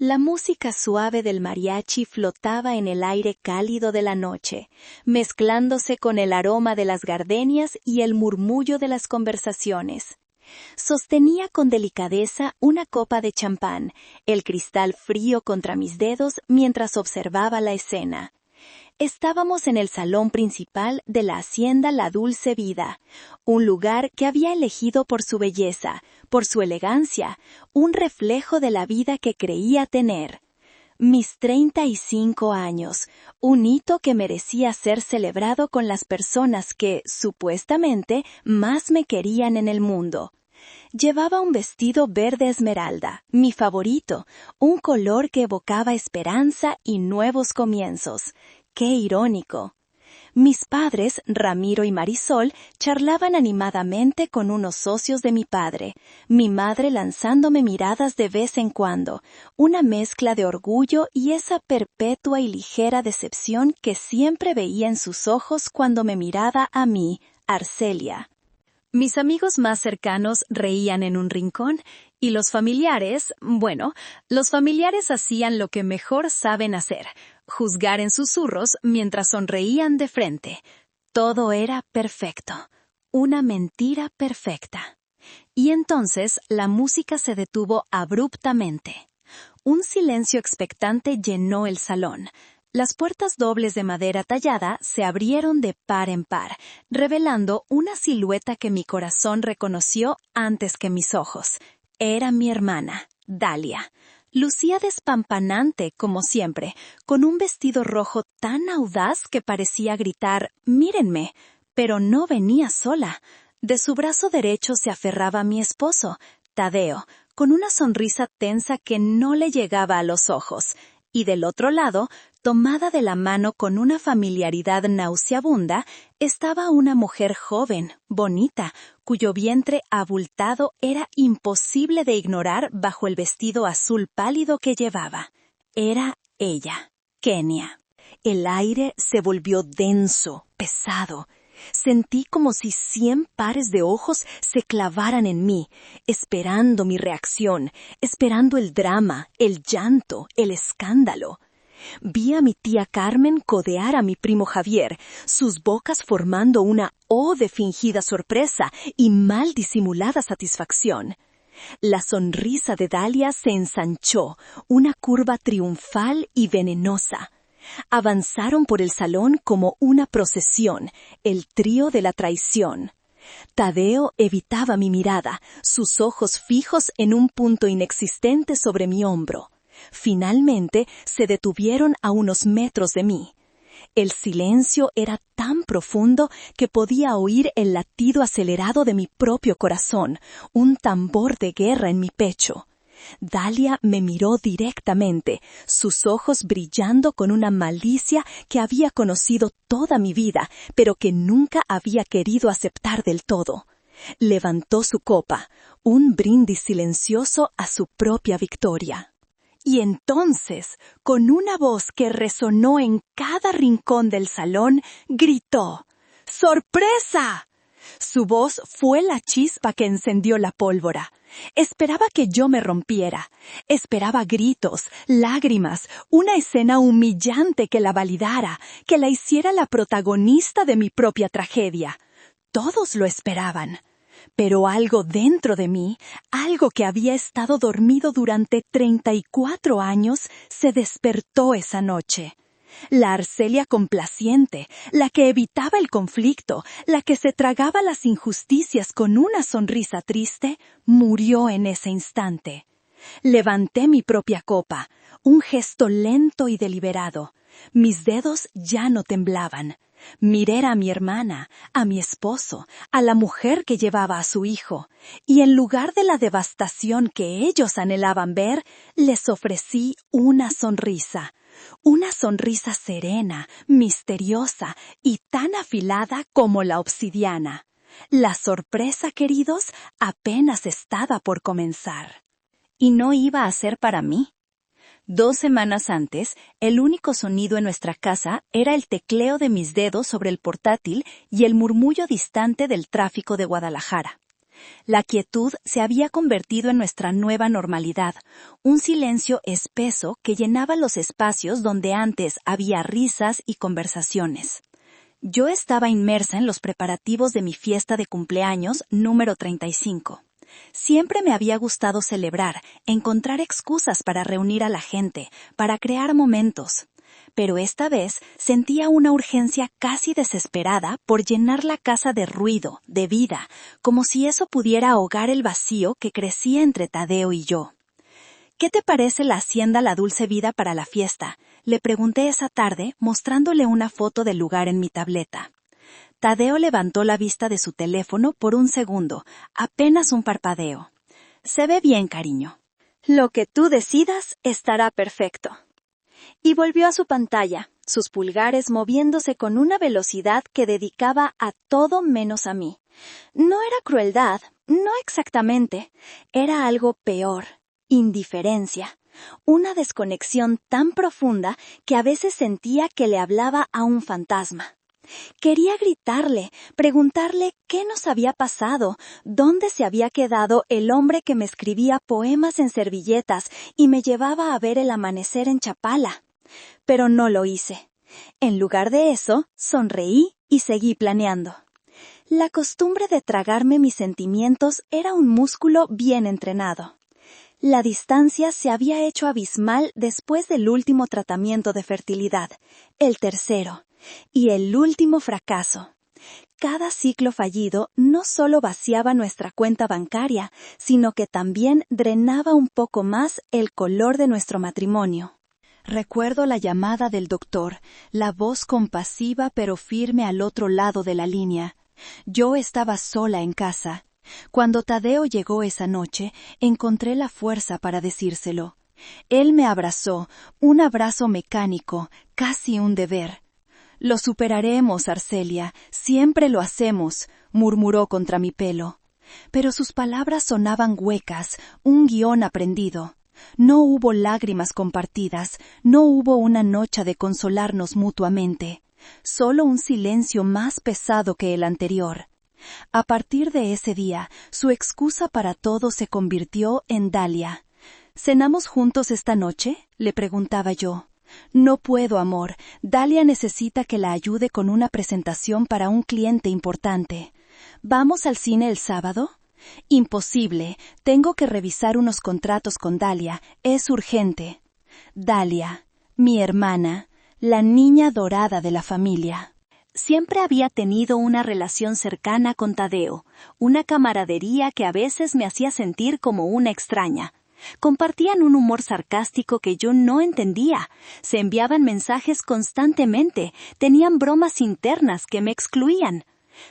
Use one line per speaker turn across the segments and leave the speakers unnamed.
La música suave del mariachi flotaba en el aire cálido de la noche, mezclándose con el aroma de las gardenias y el murmullo de las conversaciones. Sostenía con delicadeza una copa de champán, el cristal frío contra mis dedos mientras observaba la escena. Estábamos en el salón principal de la hacienda La Dulce Vida, un lugar que había elegido por su belleza, por su elegancia, un reflejo de la vida que creía tener. Mis 35 años, un hito que merecía ser celebrado con las personas que, supuestamente, más me querían en el mundo. Llevaba un vestido verde esmeralda, mi favorito, un color que evocaba esperanza y nuevos comienzos. ¡Qué irónico! Mis padres, Ramiro y Marisol, charlaban animadamente con unos socios de mi padre, mi madre lanzándome miradas de vez en cuando, una mezcla de orgullo y esa perpetua y ligera decepción que siempre veía en sus ojos cuando me miraba a mí, Arcelia. Mis amigos más cercanos reían en un rincón y los familiares hacían lo que mejor saben hacer, juzgar en susurros mientras sonreían de frente. Todo era perfecto, una mentira perfecta. Y entonces la música se detuvo abruptamente. Un silencio expectante llenó el salón. Las puertas dobles de madera tallada se abrieron de par en par, revelando una silueta que mi corazón reconoció antes que mis ojos. Era mi hermana, Dalia. Lucía despampanante, como siempre, con un vestido rojo tan audaz que parecía gritar «¡Mírenme!», pero no venía sola. De su brazo derecho se aferraba mi esposo, Tadeo, con una sonrisa tensa que no le llegaba a los ojos, y del otro lado, tomada de la mano con una familiaridad nauseabunda, estaba una mujer joven, bonita, cuyo vientre abultado era imposible de ignorar bajo el vestido azul pálido que llevaba. Era ella, Kenia. El aire se volvió denso, pesado. Sentí como si 100 pares de ojos se clavaran en mí, esperando mi reacción, esperando el drama, el llanto, el escándalo. Vi a mi tía Carmen codear a mi primo Javier, sus bocas formando una O de fingida sorpresa y mal disimulada satisfacción. La sonrisa de Dalia se ensanchó, una curva triunfal y venenosa. Avanzaron por el salón como una procesión, el trío de la traición. Tadeo evitaba mi mirada, sus ojos fijos en un punto inexistente sobre mi hombro. Finalmente se detuvieron a unos metros de mí. El silencio era tan profundo que podía oír el latido acelerado de mi propio corazón, un tambor de guerra en mi pecho. Dalia me miró directamente, sus ojos brillando con una malicia que había conocido toda mi vida, pero que nunca había querido aceptar del todo. Levantó su copa, un brindis silencioso a su propia victoria. Y entonces, con una voz que resonó en cada rincón del salón, gritó: ¡Sorpresa! Su voz fue la chispa que encendió la pólvora. Esperaba que yo me rompiera. Esperaba gritos, lágrimas, una escena humillante que la validara, que la hiciera la protagonista de mi propia tragedia. Todos lo esperaban. Pero algo dentro de mí, algo que había estado dormido durante 34 años, se despertó esa noche. La Arcelia complaciente, la que evitaba el conflicto, la que se tragaba las injusticias con una sonrisa triste, murió en ese instante. Levanté mi propia copa, un gesto lento y deliberado. Mis dedos ya no temblaban. Miré a mi hermana, a mi esposo, a la mujer que llevaba a su hijo, y en lugar de la devastación que ellos anhelaban ver, les ofrecí una sonrisa serena, misteriosa y tan afilada como la obsidiana. La sorpresa, queridos, apenas estaba por comenzar. Y no iba a ser para mí. 2 semanas antes, el único sonido en nuestra casa era el tecleo de mis dedos sobre el portátil y el murmullo distante del tráfico de Guadalajara. La quietud se había convertido en nuestra nueva normalidad, un silencio espeso que llenaba los espacios donde antes había risas y conversaciones. Yo estaba inmersa en los preparativos de mi fiesta de cumpleaños número 35. Siempre me había gustado celebrar, encontrar excusas para reunir a la gente, para crear momentos. Pero esta vez sentía una urgencia casi desesperada por llenar la casa de ruido, de vida, como si eso pudiera ahogar el vacío que crecía entre Tadeo y yo. ¿Qué te parece la hacienda La Dulce Vida para la fiesta? Le pregunté esa tarde, mostrándole una foto del lugar en mi tableta. Tadeo levantó la vista de su teléfono por un segundo, apenas un parpadeo. Se ve bien, cariño. Lo que tú decidas estará perfecto. Y volvió a su pantalla, sus pulgares moviéndose con una velocidad que dedicaba a todo menos a mí. No era crueldad, no exactamente, era algo peor, indiferencia, una desconexión tan profunda que a veces sentía que le hablaba a un fantasma. Quería gritarle, preguntarle qué nos había pasado, dónde se había quedado el hombre que me escribía poemas en servilletas y me llevaba a ver el amanecer en Chapala. Pero no lo hice. En lugar de eso, sonreí y seguí planeando. La costumbre de tragarme mis sentimientos era un músculo bien entrenado. La distancia se había hecho abismal después del último tratamiento de fertilidad, el tercero, y el último fracaso. Cada ciclo fallido no solo vaciaba nuestra cuenta bancaria, sino que también drenaba un poco más el color de nuestro matrimonio. Recuerdo la llamada del doctor, la voz compasiva pero firme al otro lado de la línea. Yo estaba sola en casa. Cuando Tadeo llegó esa noche, encontré la fuerza para decírselo. Él me abrazó, un abrazo mecánico, casi un deber. «Lo superaremos, Arcelia, siempre lo hacemos», murmuró contra mi pelo. Pero sus palabras sonaban huecas, un guión aprendido. No hubo lágrimas compartidas, no hubo una noche de consolarnos mutuamente. Solo un silencio más pesado que el anterior. A partir de ese día, su excusa para todo se convirtió en Dalia. «¿Cenamos juntos esta noche?», le preguntaba yo. «No puedo, amor. Dalia necesita que la ayude con una presentación para un cliente importante. ¿Vamos al cine el sábado?». «Imposible. Tengo que revisar unos contratos con Dalia. Es urgente». Dalia, mi hermana, la niña dorada de la familia. Siempre había tenido una relación cercana con Tadeo, una camaradería que a veces me hacía sentir como una extraña. Compartían un humor sarcástico que yo no entendía, se enviaban mensajes constantemente, tenían bromas internas que me excluían.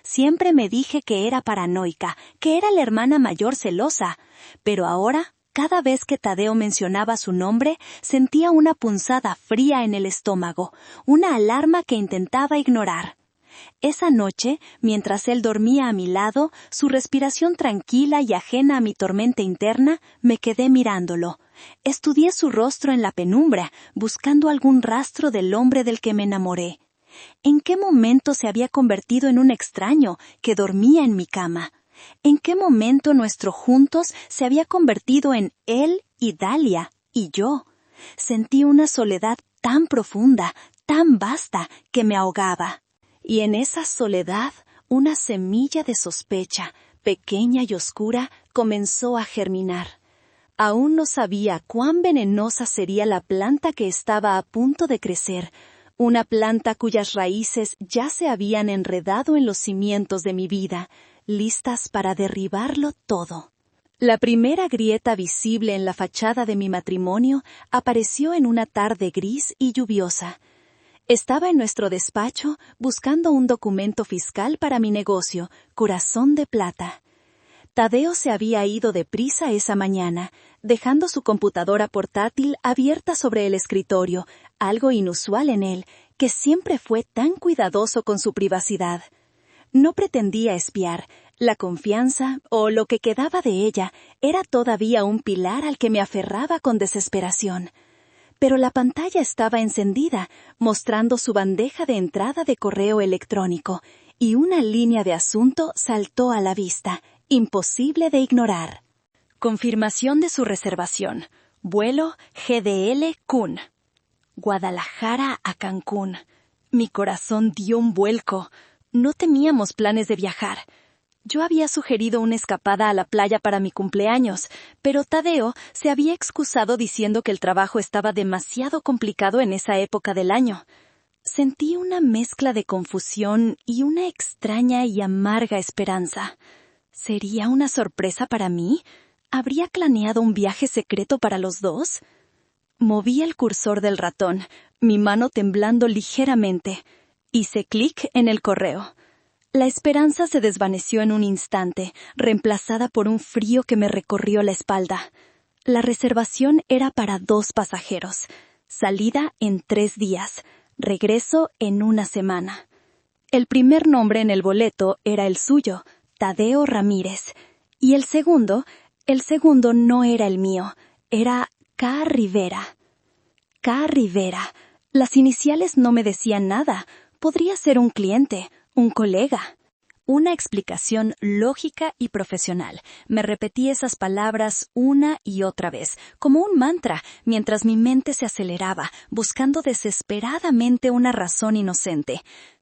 Siempre me dije que era paranoica, que era la hermana mayor celosa, pero ahora, cada vez que Tadeo mencionaba su nombre, sentía una punzada fría en el estómago, una alarma que intentaba ignorar. Esa noche, mientras él dormía a mi lado, su respiración tranquila y ajena a mi tormenta interna, me quedé mirándolo. Estudié su rostro en la penumbra, buscando algún rastro del hombre del que me enamoré. ¿En qué momento se había convertido en un extraño que dormía en mi cama? ¿En qué momento nuestro juntos se había convertido en él y Dalia y yo? Sentí una soledad tan profunda, tan vasta, que me ahogaba. Y en esa soledad, una semilla de sospecha, pequeña y oscura, comenzó a germinar. Aún no sabía cuán venenosa sería la planta que estaba a punto de crecer, una planta cuyas raíces ya se habían enredado en los cimientos de mi vida, listas para derribarlo todo. La primera grieta visible en la fachada de mi matrimonio apareció en una tarde gris y lluviosa. Estaba en nuestro despacho buscando un documento fiscal para mi negocio, Corazón de Plata. Tadeo se había ido deprisa esa mañana, dejando su computadora portátil abierta sobre el escritorio, algo inusual en él, que siempre fue tan cuidadoso con su privacidad. No pretendía espiar, la confianza, o lo que quedaba de ella, era todavía un pilar al que me aferraba con desesperación. Pero la pantalla estaba encendida, mostrando su bandeja de entrada de correo electrónico, y una línea de asunto saltó a la vista, Imposible de ignorar. Confirmación de su reservación. Vuelo GDL Kun. Guadalajara a Cancún. Mi corazón dio un vuelco. No teníamos planes de viajar. Yo había sugerido una escapada a la playa para mi cumpleaños, pero Tadeo se había excusado diciendo que el trabajo estaba demasiado complicado en esa época del año. Sentí una mezcla de confusión y una extraña y amarga esperanza. ¿Sería una sorpresa para mí? ¿Habría planeado un viaje secreto para los dos? Moví el cursor del ratón, mi mano temblando ligeramente. Hice clic en el correo. La esperanza se desvaneció en un instante, reemplazada por un frío que me recorrió la espalda. La reservación era para 2 pasajeros. Salida en 3 días. Regreso en 1 semana. El primer nombre en el boleto era el suyo, Tadeo Ramírez. Y el segundo no era el mío, era K. Rivera. K. Rivera. Las iniciales no me decían nada. Podría ser un cliente, un colega. Una explicación lógica y profesional. Me repetí esas palabras una y otra vez, como un mantra, mientras mi mente se aceleraba, buscando desesperadamente una razón inocente.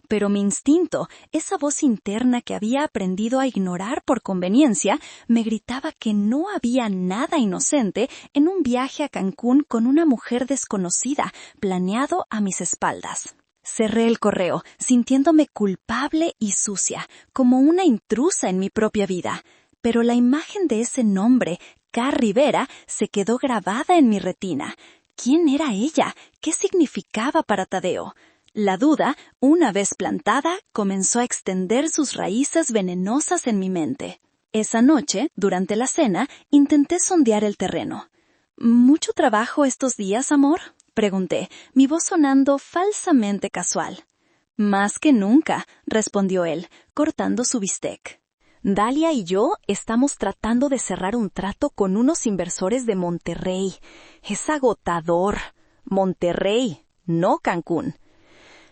Pero mi instinto, esa voz interna que había aprendido a ignorar por conveniencia, me gritaba que no había nada inocente en un viaje a Cancún con una mujer desconocida, planeado a mis espaldas. Cerré el correo, sintiéndome culpable y sucia, como una intrusa en mi propia vida. Pero la imagen de ese nombre, K. Rivera, se quedó grabada en mi retina. ¿Quién era ella? ¿Qué significaba para Tadeo? La duda, una vez plantada, comenzó a extender sus raíces venenosas en mi mente. Esa noche, durante la cena, intenté sondear el terreno. ¿Mucho trabajo estos días, amor?, pregunté, mi voz sonando falsamente casual. Más que nunca, respondió él, cortando su bistec. Dalia y yo estamos tratando de cerrar un trato con unos inversores de Monterrey. Es agotador. Monterrey, no Cancún.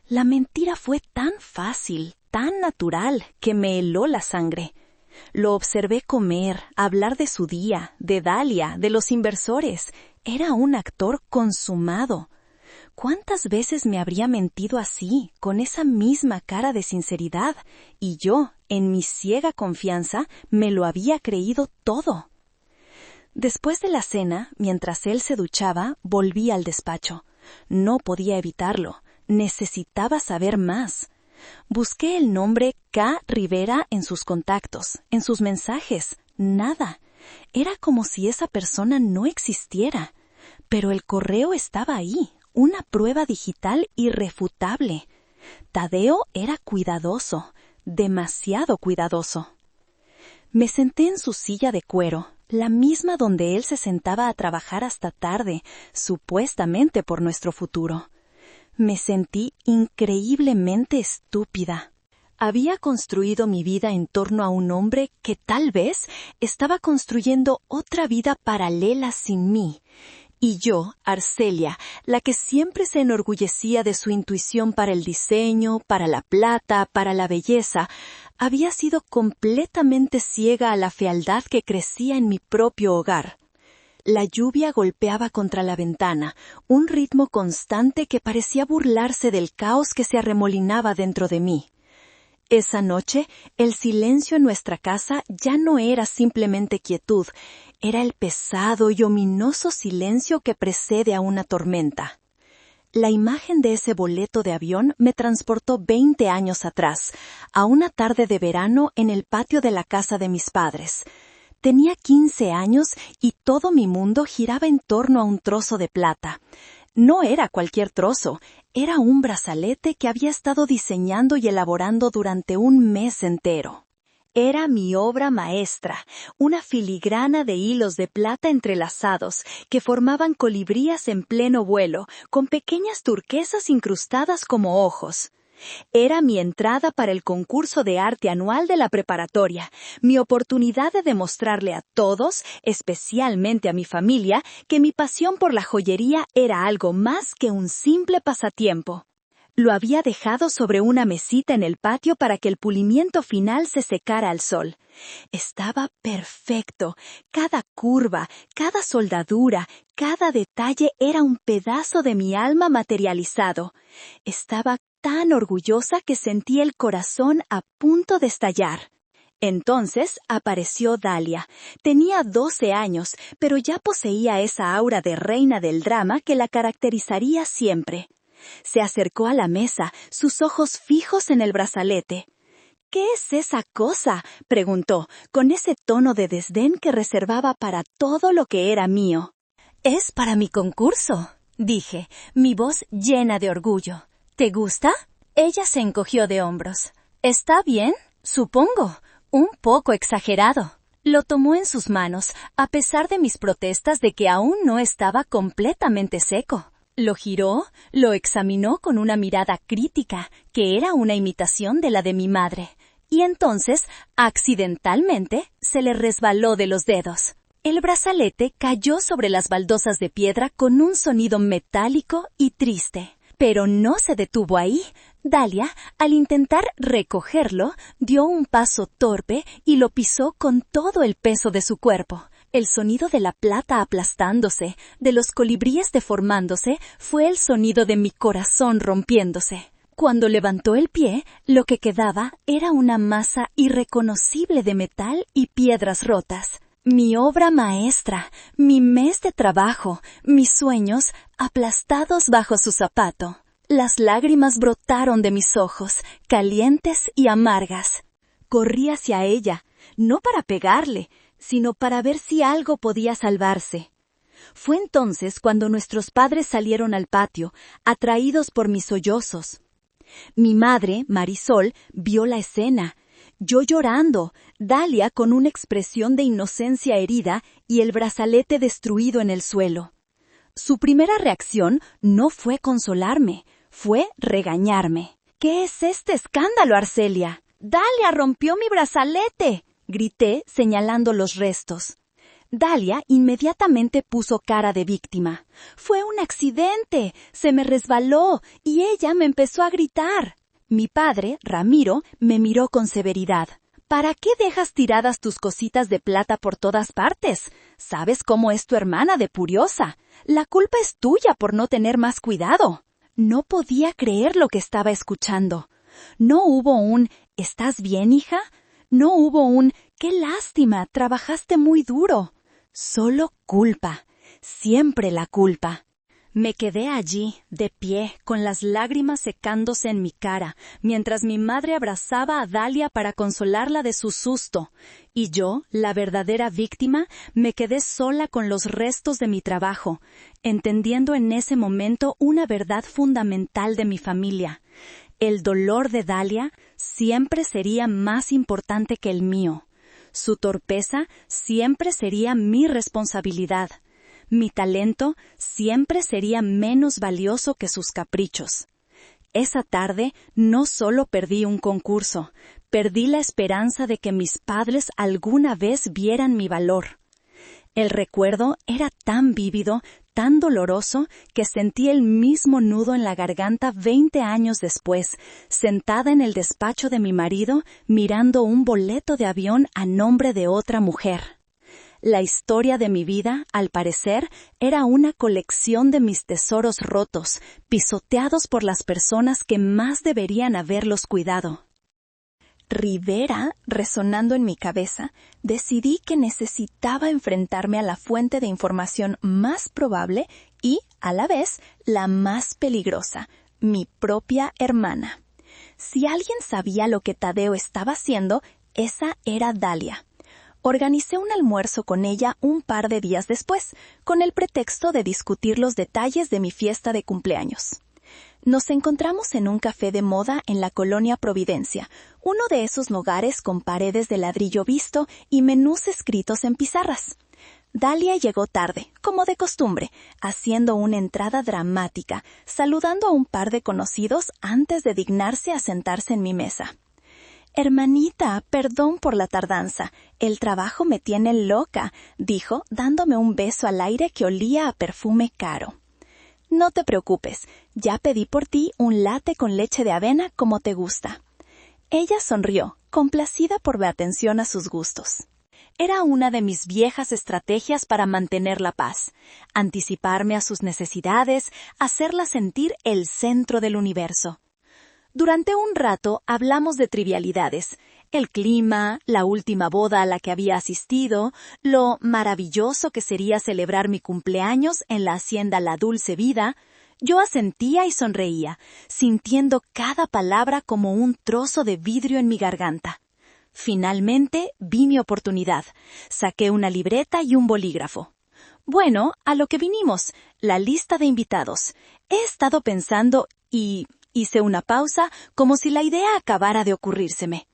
La mentira fue tan fácil, tan natural, que me heló la sangre. Lo observé comer, hablar de su día, de Dalia, de los inversores. Era un actor consumado. ¿Cuántas veces me habría mentido así, con esa misma cara de sinceridad? Y yo, en mi ciega confianza, me lo había creído todo. Después de la cena, mientras él se duchaba, volví al despacho. No podía evitarlo. Necesitaba saber más. Busqué el nombre K. Rivera en sus contactos, en sus mensajes. Nada. Era como si esa persona no existiera. Pero el correo estaba ahí, una prueba digital irrefutable. Tadeo era cuidadoso, demasiado cuidadoso. Me senté en su silla de cuero, la misma donde él se sentaba a trabajar hasta tarde, supuestamente por nuestro futuro. Me sentí increíblemente estúpida. Había construido mi vida en torno a un hombre que tal vez estaba construyendo otra vida paralela sin mí. Y yo, Arcelia, la que siempre se enorgullecía de su intuición para el diseño, para la plata, para la belleza, había sido completamente ciega a la fealdad que crecía en mi propio hogar. La lluvia golpeaba contra la ventana, un ritmo constante que parecía burlarse del caos que se arremolinaba dentro de mí. Esa noche, el silencio en nuestra casa ya no era simplemente quietud, era el pesado y ominoso silencio que precede a una tormenta. La imagen de ese boleto de avión me transportó 20 años atrás, a una tarde de verano en el patio de la casa de mis padres. Tenía 15 años y todo mi mundo giraba en torno a un trozo de plata. No era cualquier trozo, era un brazalete que había estado diseñando y elaborando durante un mes entero. Era mi obra maestra, una filigrana de hilos de plata entrelazados que formaban colibríes en pleno vuelo, con pequeñas turquesas incrustadas como ojos. Era mi entrada para el concurso de arte anual de la preparatoria, mi oportunidad de demostrarle a todos, especialmente a mi familia, que mi pasión por la joyería era algo más que un simple pasatiempo. Lo había dejado sobre una mesita en el patio para que el pulimiento final se secara al sol. Estaba perfecto. Cada curva, cada soldadura, cada detalle era un pedazo de mi alma materializado. Estaba tan orgullosa que sentí el corazón a punto de estallar. Entonces apareció Dalia. Tenía 12 años, pero ya poseía esa aura de reina del drama que la caracterizaría siempre. Se acercó a la mesa, sus ojos fijos en el brazalete. «¿Qué es esa cosa?», preguntó, con ese tono de desdén que reservaba para todo lo que era mío. «Es para mi concurso», dije, mi voz llena de orgullo. «¿Te gusta?». Ella se encogió de hombros. «¿Está bien? Supongo. Un poco exagerado». Lo tomó en sus manos, a pesar de mis protestas de que aún no estaba completamente seco. Lo giró, lo examinó con una mirada crítica, que era una imitación de la de mi madre, y entonces, accidentalmente, se le resbaló de los dedos. El brazalete cayó sobre las baldosas de piedra con un sonido metálico y triste. Pero no se detuvo ahí. Dalia, al intentar recogerlo, dio un paso torpe y lo pisó con todo el peso de su cuerpo. El sonido de la plata aplastándose, de los colibríes deformándose, fue el sonido de mi corazón rompiéndose. Cuando levantó el pie, lo que quedaba era una masa irreconocible de metal y piedras rotas. Mi obra maestra, mi mes de trabajo, mis sueños aplastados bajo su zapato. Las lágrimas brotaron de mis ojos, calientes y amargas. Corrí hacia ella, no para pegarle, sino para ver si algo podía salvarse. Fue entonces cuando nuestros padres salieron al patio, atraídos por mis sollozos. Mi madre, Marisol, vio la escena. Yo llorando, Dalia con una expresión de inocencia herida y el brazalete destruido en el suelo. Su primera reacción no fue consolarme, fue regañarme. «¿Qué es este escándalo, Arcelia? Dalia rompió mi brazalete», grité señalando los restos. Dalia inmediatamente puso cara de víctima. «Fue un accidente, se me resbaló y ella me empezó a gritar». Mi padre, Ramiro, me miró con severidad. «¿Para qué dejas tiradas tus cositas de plata por todas partes? ¿Sabes cómo es tu hermana de puriosa? La culpa es tuya por no tener más cuidado». No podía creer lo que estaba escuchando. No hubo un «¿Estás bien, hija?». No hubo un «¡Qué lástima! Trabajaste muy duro». Solo culpa. Siempre la culpa. Me quedé allí, de pie, con las lágrimas secándose en mi cara, mientras mi madre abrazaba a Dalia para consolarla de su susto, y yo, la verdadera víctima, me quedé sola con los restos de mi trabajo, entendiendo en ese momento una verdad fundamental de mi familia. El dolor de Dalia siempre sería más importante que el mío. Su torpeza siempre sería mi responsabilidad. Mi talento siempre sería menos valioso que sus caprichos. Esa tarde no solo perdí un concurso, perdí la esperanza de que mis padres alguna vez vieran mi valor. El recuerdo era tan vívido, tan doloroso, que sentí el mismo nudo en la garganta 20 años después, sentada en el despacho de mi marido, mirando un boleto de avión a nombre de otra mujer. La historia de mi vida, al parecer, era una colección de mis tesoros rotos, pisoteados por las personas que más deberían haberlos cuidado. Rivera, resonando en mi cabeza, decidí que necesitaba enfrentarme a la fuente de información más probable y, a la vez, la más peligrosa, mi propia hermana. Si alguien sabía lo que Tadeo estaba haciendo, esa era Dalia. Organicé un almuerzo con ella un par de días después, con el pretexto de discutir los detalles de mi fiesta de cumpleaños. Nos encontramos en un café de moda en la colonia Providencia, uno de esos lugares con paredes de ladrillo visto y menús escritos en pizarras. Dalia llegó tarde, como de costumbre, haciendo una entrada dramática, saludando a un par de conocidos antes de dignarse a sentarse en mi mesa. «Hermanita, perdón por la tardanza. El trabajo me tiene loca», dijo, dándome un beso al aire que olía a perfume caro. No te preocupes, ya pedí por ti un latte con leche de avena como te gusta. Ella sonrió, complacida por la atención a sus gustos. Era una de mis viejas estrategias para mantener la paz, anticiparme a sus necesidades, hacerla sentir el centro del universo. Durante un rato hablamos de trivialidades, el clima, la última boda a la que había asistido, lo maravilloso que sería celebrar mi cumpleaños en la hacienda La Dulce Vida. Yo asentía y sonreía, sintiendo cada palabra como un trozo de vidrio en mi garganta. Finalmente vi mi oportunidad. Saqué una libreta y un bolígrafo. Bueno, a lo que vinimos, la lista de invitados. He estado pensando y hice una pausa como si la idea acabara de ocurrírseme.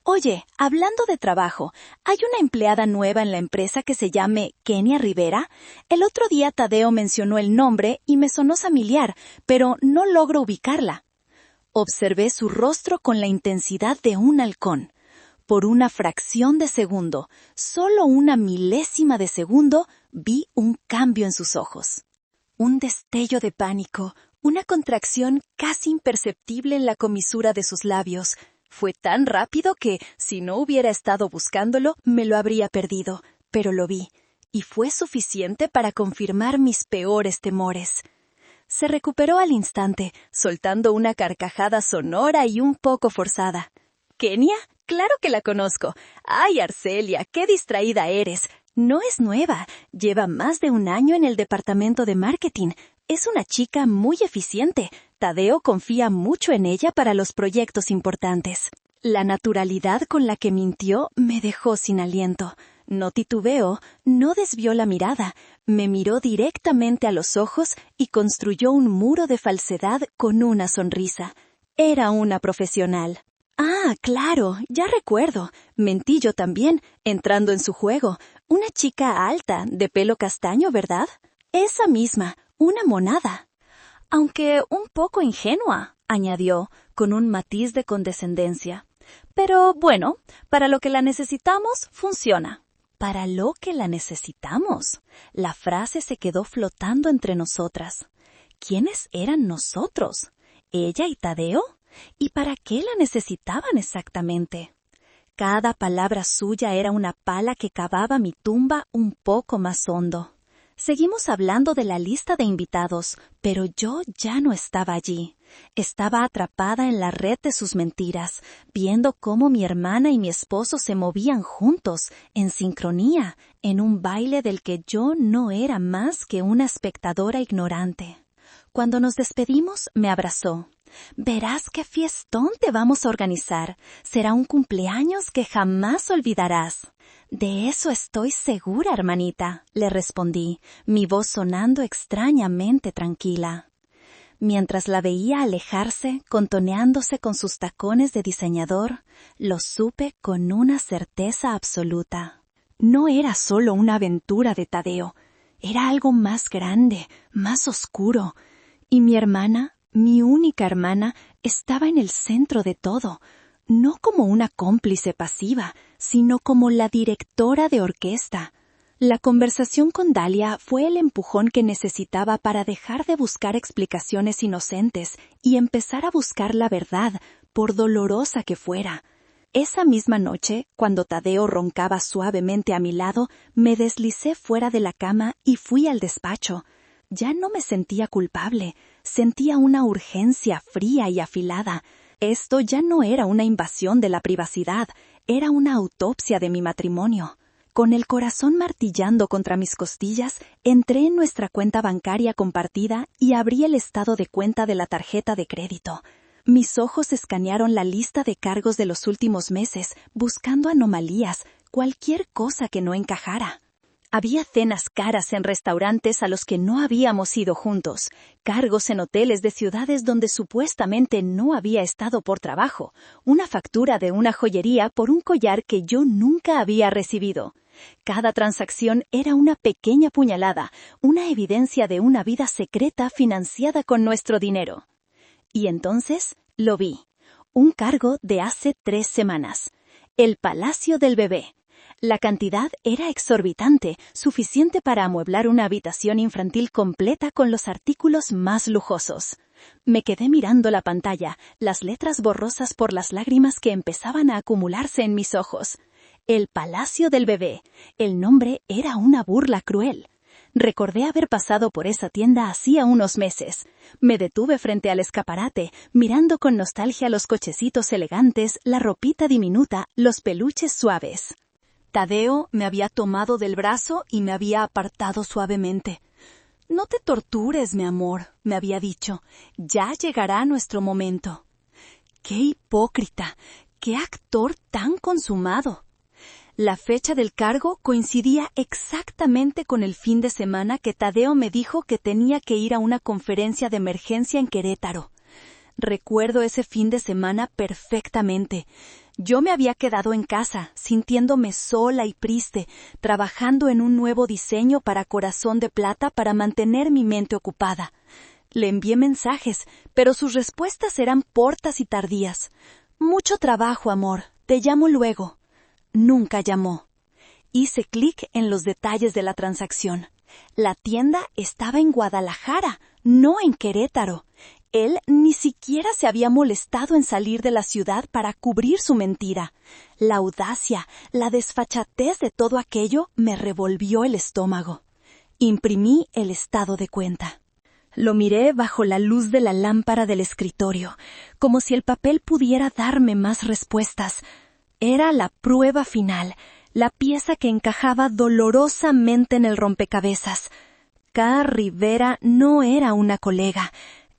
Oye, hablando de trabajo, ¿hay una empleada nueva en la empresa que se llame Kenia Rivera? El otro día Tadeo mencionó el nombre y me sonó familiar, pero no logro ubicarla. Observé su rostro con la intensidad de un halcón. Por una fracción de segundo, solo una milésima de segundo, vi un cambio en sus ojos. Un destello de pánico, una contracción casi imperceptible en la comisura de sus labios. Fue tan rápido que, si no hubiera estado buscándolo, me lo habría perdido, pero lo vi, y fue suficiente para confirmar mis peores temores. Se recuperó al instante, soltando una carcajada sonora y un poco forzada. ¿Kenia? Claro que la conozco. ¡Ay, Arcelia, qué distraída eres! No es nueva, lleva más de un año en el departamento de marketing. Es una chica muy eficiente. Tadeo confía mucho en ella para los proyectos importantes. La naturalidad con la que mintió me dejó sin aliento. No titubeó, no desvió la mirada, me miró directamente a los ojos y construyó un muro de falsedad con una sonrisa. Era una profesional. Ah, claro, ya recuerdo. Mentí yo también, entrando en su juego. Una chica alta, de pelo castaño, ¿verdad? Esa misma, una monada. Aunque un poco ingenua, añadió, con un matiz de condescendencia. Pero bueno, para lo que la necesitamos, funciona. Para lo que la necesitamos. La frase se quedó flotando entre nosotras. ¿Quiénes eran nosotros? ¿Ella y Tadeo? ¿Y para qué la necesitaban exactamente? Cada palabra suya era una pala que cavaba mi tumba un poco más hondo. Seguimos hablando de la lista de invitados, pero yo ya no estaba allí. Estaba atrapada en la red de sus mentiras, viendo cómo mi hermana y mi esposo se movían juntos, en sincronía, en un baile del que yo no era más que una espectadora ignorante. Cuando nos despedimos, me abrazó. Verás qué fiestón te vamos a organizar. Será un cumpleaños que jamás olvidarás. De eso estoy segura, hermanita, le respondí, mi voz sonando extrañamente tranquila. Mientras la veía alejarse, contoneándose con sus tacones de diseñador, lo supe con una certeza absoluta. No era solo una aventura de Tadeo, era algo más grande, más oscuro, y mi hermana, mi única hermana, estaba en el centro de todo, no como una cómplice pasiva, sino como la directora de orquesta. La conversación con Dalia fue el empujón que necesitaba para dejar de buscar explicaciones inocentes y empezar a buscar la verdad, por dolorosa que fuera. Esa misma noche, cuando Tadeo roncaba suavemente a mi lado, me deslicé fuera de la cama y fui al despacho. Ya no me sentía culpable, sentía una urgencia fría y afilada. Esto ya no era una invasión de la privacidad, era una autopsia de mi matrimonio. Con el corazón martillando contra mis costillas, entré en nuestra cuenta bancaria compartida y abrí el estado de cuenta de la tarjeta de crédito. Mis ojos escanearon la lista de cargos de los últimos meses, buscando anomalías, cualquier cosa que no encajara. Había cenas caras en restaurantes a los que no habíamos ido juntos, cargos en hoteles de ciudades donde supuestamente no había estado por trabajo, una factura de una joyería por un collar que yo nunca había recibido. Cada transacción era una pequeña puñalada, una evidencia de una vida secreta financiada con nuestro dinero. Y entonces lo vi. Un cargo de hace 3 semanas. El Palacio del Bebé. La cantidad era exorbitante, suficiente para amueblar una habitación infantil completa con los artículos más lujosos. Me quedé mirando la pantalla, las letras borrosas por las lágrimas que empezaban a acumularse en mis ojos. El Palacio del Bebé. El nombre era una burla cruel. Recordé haber pasado por esa tienda hacía unos meses. Me detuve frente al escaparate, mirando con nostalgia los cochecitos elegantes, la ropita diminuta, los peluches suaves. Tadeo me había tomado del brazo y me había apartado suavemente. «No te tortures, mi amor», me había dicho. «Ya llegará nuestro momento». ¡Qué hipócrita! ¡Qué actor tan consumado! La fecha del cargo coincidía exactamente con el fin de semana que Tadeo me dijo que tenía que ir a una conferencia de emergencia en Querétaro. Recuerdo ese fin de semana perfectamente. Yo me había quedado en casa, sintiéndome sola y triste, trabajando en un nuevo diseño para Corazón de Plata para mantener mi mente ocupada. Le envié mensajes, pero sus respuestas eran cortas y tardías. «Mucho trabajo, amor. Te llamo luego». Nunca llamó. Hice clic en los detalles de la transacción. La tienda estaba en Guadalajara, no en Querétaro. Él ni siquiera se había molestado en salir de la ciudad para cubrir su mentira. La audacia, la desfachatez de todo aquello me revolvió el estómago. Imprimí el estado de cuenta. Lo miré bajo la luz de la lámpara del escritorio, como si el papel pudiera darme más respuestas. Era la prueba final, la pieza que encajaba dolorosamente en el rompecabezas. K. Rivera no era una colega,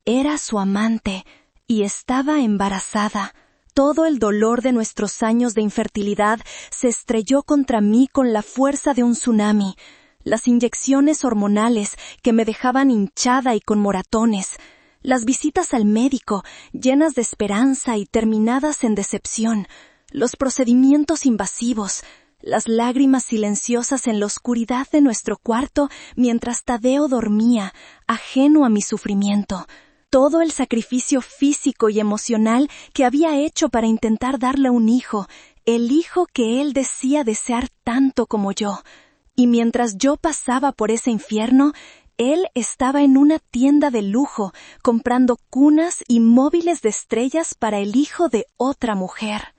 era su amante, y estaba embarazada. Todo el dolor de nuestros años de infertilidad se estrelló contra mí con la fuerza de un tsunami. Las inyecciones hormonales que me dejaban hinchada y con moratones. Las visitas al médico, llenas de esperanza y terminadas en decepción. Los procedimientos invasivos, las lágrimas silenciosas en la oscuridad de nuestro cuarto mientras Tadeo dormía, ajeno a mi sufrimiento. Todo el sacrificio físico y emocional que había hecho para intentar darle un hijo, el hijo que él decía desear tanto como yo. Y mientras yo pasaba por ese infierno, él estaba en una tienda de lujo, comprando cunas y móviles de estrellas para el hijo de otra mujer.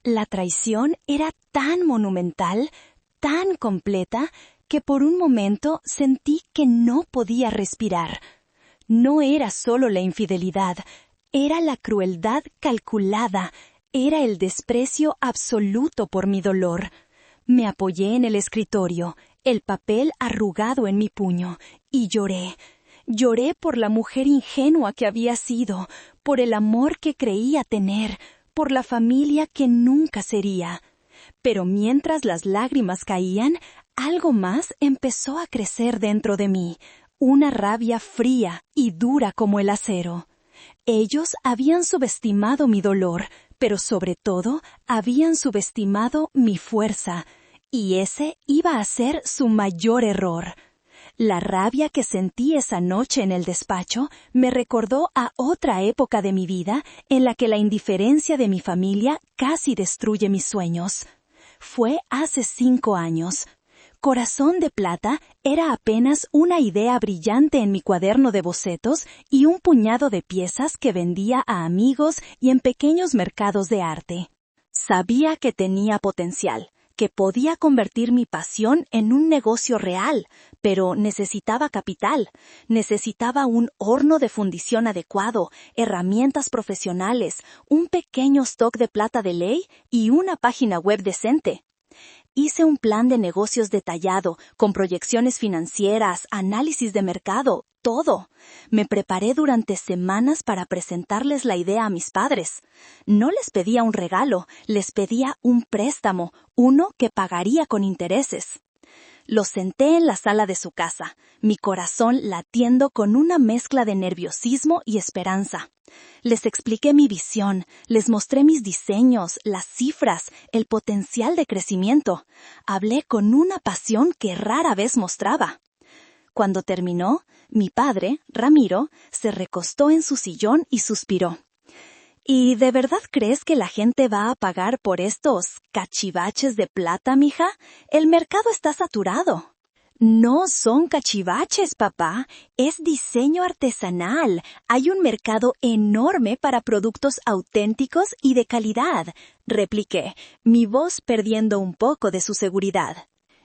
La traición era tan monumental, tan completa, que por un momento sentí que no podía respirar. No era solo la infidelidad, era la crueldad calculada, era el desprecio absoluto por mi dolor. Me apoyé en el escritorio, el papel arrugado en mi puño, y lloré. Lloré por la mujer ingenua que había sido, por el amor que creía tener, por la familia que nunca sería. Pero mientras las lágrimas caían, algo más empezó a crecer dentro de mí, una rabia fría y dura como el acero. Ellos habían subestimado mi dolor, pero sobre todo habían subestimado mi fuerza, y ese iba a ser su mayor error. La rabia que sentí esa noche en el despacho me recordó a otra época de mi vida en la que la indiferencia de mi familia casi destruye mis sueños. Fue hace 5 años. Corazón de Plata era apenas una idea brillante en mi cuaderno de bocetos y un puñado de piezas que vendía a amigos y en pequeños mercados de arte. Sabía que tenía potencial, que podía convertir mi pasión en un negocio real, pero necesitaba capital, necesitaba un horno de fundición adecuado, herramientas profesionales, un pequeño stock de plata de ley y una página web decente. Hice un plan de negocios detallado, con proyecciones financieras, análisis de mercado, todo. Me preparé durante semanas para presentarles la idea a mis padres. No les pedía un regalo, les pedía un préstamo, uno que pagaría con intereses. Los senté en la sala de su casa, mi corazón latiendo con una mezcla de nerviosismo y esperanza. Les expliqué mi visión, les mostré mis diseños, las cifras, el potencial de crecimiento. Hablé con una pasión que rara vez mostraba. Cuando terminó, mi padre, Ramiro, se recostó en su sillón y suspiró. ¿Y de verdad crees que la gente va a pagar por estos cachivaches de plata, mija? El mercado está saturado. No son cachivaches, papá. Es diseño artesanal. Hay un mercado enorme para productos auténticos y de calidad, repliqué, mi voz perdiendo un poco de su seguridad.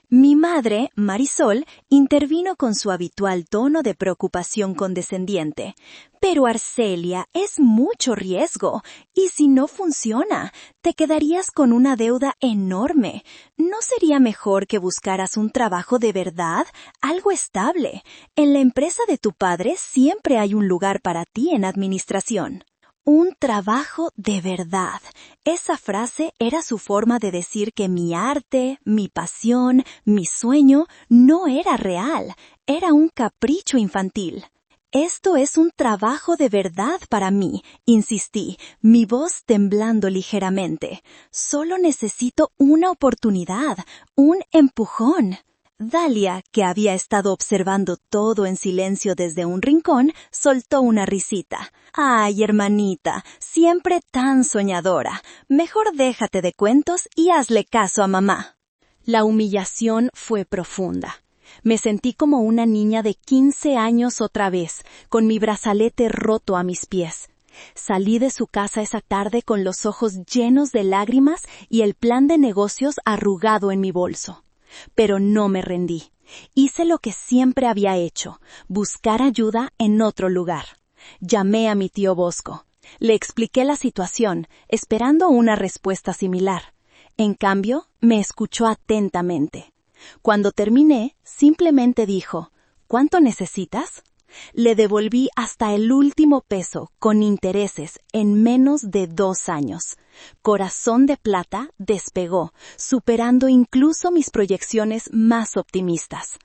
Mi madre, Marisol, intervino con su habitual tono de preocupación condescendiente. Pero Arcelia, es mucho riesgo, y si no funciona, te quedarías con una deuda enorme. ¿No sería mejor que buscaras un trabajo de verdad, algo estable? En la empresa de tu padre siempre hay un lugar para ti en administración. Un trabajo de verdad. Esa frase era su forma de decir que mi arte, mi pasión, mi sueño no era real, era un capricho infantil. Esto es un trabajo de verdad para mí, insistí, mi voz temblando ligeramente. Solo necesito una oportunidad, un empujón. Dalia, que había estado observando todo en silencio desde un rincón, soltó una risita. «Ay, hermanita, siempre tan soñadora. Mejor déjate de cuentos y hazle caso a mamá». La humillación fue profunda. Me sentí como una niña de 15 años otra vez, con mi brazalete roto a mis pies. Salí de su casa esa tarde con los ojos llenos de lágrimas y el plan de negocios arrugado en mi bolso. Pero no me rendí. Hice lo que siempre había hecho, buscar ayuda en otro lugar. Llamé a mi tío Bosco. Le expliqué la situación, esperando una respuesta similar. En cambio, me escuchó atentamente. Cuando terminé, simplemente dijo, «¿Cuánto necesitas?». Le devolví hasta el último peso, con intereses, en menos de 2 años. Corazón de Plata despegó, superando incluso mis proyecciones más optimistas.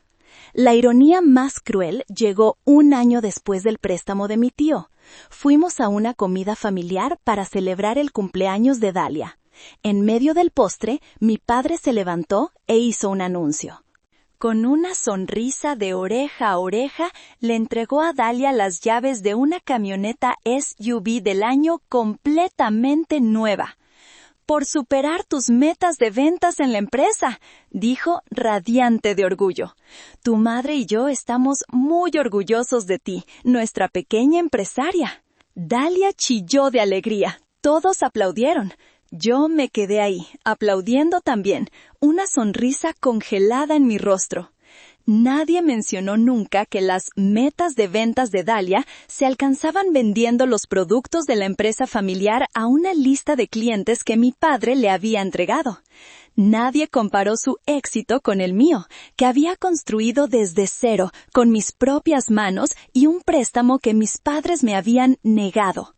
La ironía más cruel llegó 1 año después del préstamo de mi tío. Fuimos a una comida familiar para celebrar el cumpleaños de Dalia. En medio del postre, mi padre se levantó e hizo un anuncio. Con una sonrisa de oreja a oreja, le entregó a Dalia las llaves de una camioneta SUV del año completamente nueva. «Por superar tus metas de ventas en la empresa», dijo radiante de orgullo. «Tu madre y yo estamos muy orgullosos de ti, nuestra pequeña empresaria». Dalia chilló de alegría. Todos aplaudieron. Yo me quedé ahí, aplaudiendo también, una sonrisa congelada en mi rostro. Nadie mencionó nunca que las metas de ventas de Dalia se alcanzaban vendiendo los productos de la empresa familiar a una lista de clientes que mi padre le había entregado. Nadie comparó su éxito con el mío, que había construido desde cero, con mis propias manos y un préstamo que mis padres me habían negado.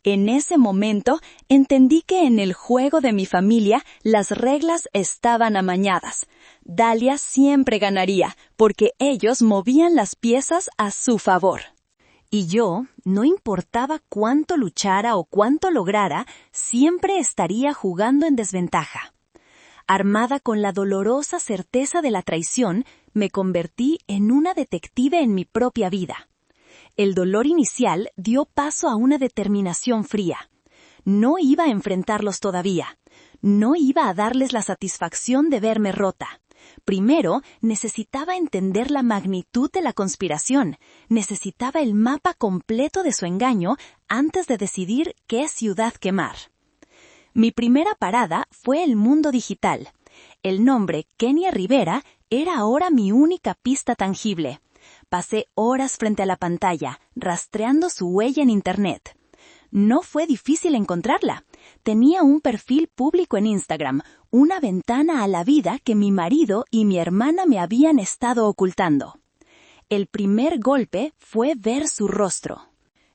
En ese momento entendí que en el juego de mi familia las reglas estaban amañadas. Dalia siempre ganaría, porque ellos movían las piezas a su favor. Y yo, no importaba cuánto luchara o cuánto lograra, siempre estaría jugando en desventaja. Armada con la dolorosa certeza de la traición, me convertí en una detective en mi propia vida. El dolor inicial dio paso a una determinación fría. No iba a enfrentarlos todavía. No iba a darles la satisfacción de verme rota. Primero, necesitaba entender la magnitud de la conspiración. Necesitaba el mapa completo de su engaño antes de decidir qué ciudad quemar. Mi primera parada fue el mundo digital. El nombre Kenia Rivera era ahora mi única pista tangible. Pasé horas frente a la pantalla, rastreando su huella en Internet. No fue difícil encontrarla. Tenía un perfil público en Instagram, una ventana a la vida que mi marido y mi hermana me habían estado ocultando. El primer golpe fue ver su rostro.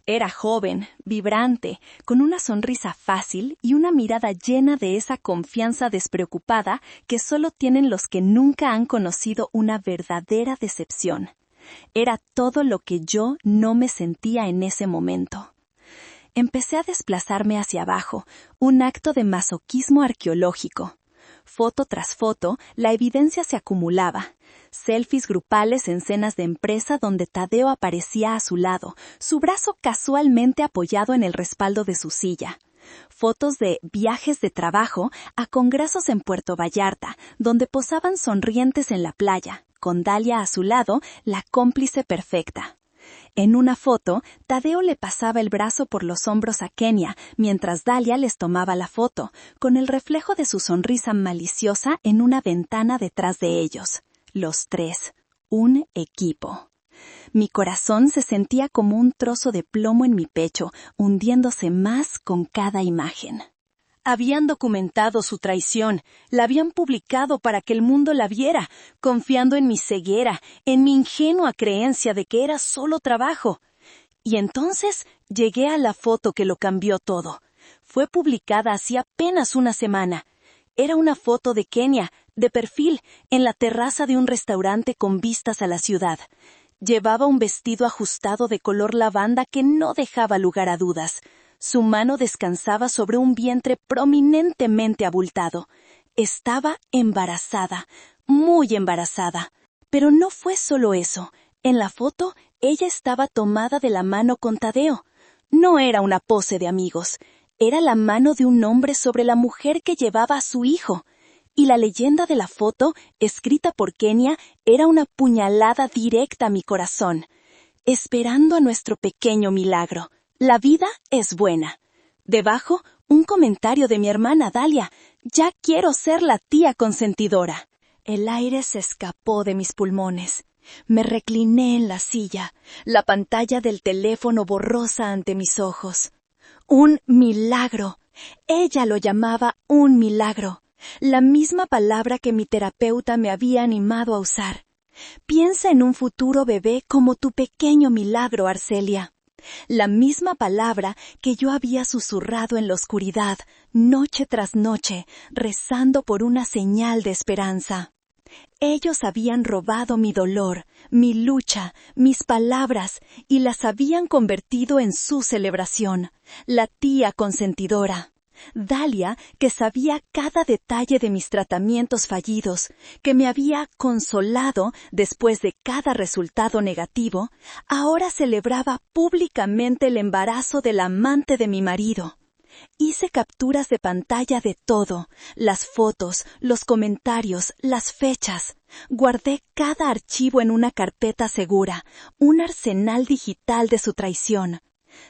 Era joven, vibrante, con una sonrisa fácil y una mirada llena de esa confianza despreocupada que solo tienen los que nunca han conocido una verdadera decepción. Era todo lo que yo no me sentía en ese momento. Empecé a desplazarme hacia abajo, un acto de masoquismo arqueológico. Foto tras foto, la evidencia se acumulaba. selfies grupales en cenas de empresa donde Tadeo aparecía a su lado, su brazo casualmente apoyado en el respaldo de su silla. Fotos de viajes de trabajo a congresos en Puerto Vallarta, donde posaban sonrientes en la playa, con Dalia a su lado, la cómplice perfecta. En una foto, Tadeo le pasaba el brazo por los hombros a Kenia, mientras Dalia les tomaba la foto, con el reflejo de su sonrisa maliciosa en una ventana detrás de ellos. Los tres, un equipo. Mi corazón se sentía como un trozo de plomo en mi pecho, hundiéndose más con cada imagen. Habían documentado su traición, la habían publicado para que el mundo la viera, confiando en mi ceguera, en mi ingenua creencia de que era solo trabajo. Y entonces llegué a la foto que lo cambió todo. Fue publicada hacía apenas una semana. Era una foto de Kenia, de perfil, en la terraza de un restaurante con vistas a la ciudad. Llevaba un vestido ajustado de color lavanda que no dejaba lugar a dudas. Su mano descansaba sobre un vientre prominentemente abultado. Estaba embarazada, muy embarazada. Pero no fue solo eso. En la foto, ella estaba tomada de la mano con Tadeo. No era una pose de amigos. Era la mano de un hombre sobre la mujer que llevaba a su hijo. Y la leyenda de la foto, escrita por Kenia, era una puñalada directa a mi corazón. Esperando a nuestro pequeño milagro. La vida es buena. Debajo, un comentario de mi hermana Dalia. Ya quiero ser la tía consentidora. El aire se escapó de mis pulmones. Me recliné en la silla, la pantalla del teléfono borrosa ante mis ojos. Un milagro. Ella lo llamaba un milagro. La misma palabra que mi terapeuta me había animado a usar. Piensa en un futuro bebé como tu pequeño milagro, Arcelia. La misma palabra que yo había susurrado en la oscuridad, noche tras noche, rezando por una señal de esperanza. Ellos habían robado mi dolor, mi lucha, mis palabras, y las habían convertido en su celebración, la tía consentidora. Dalia, que sabía cada detalle de mis tratamientos fallidos, que me había consolado después de cada resultado negativo, ahora celebraba públicamente el embarazo del amante de mi marido. Hice capturas de pantalla de todo, las fotos, los comentarios, las fechas. Guardé cada archivo en una carpeta segura, un arsenal digital de su traición.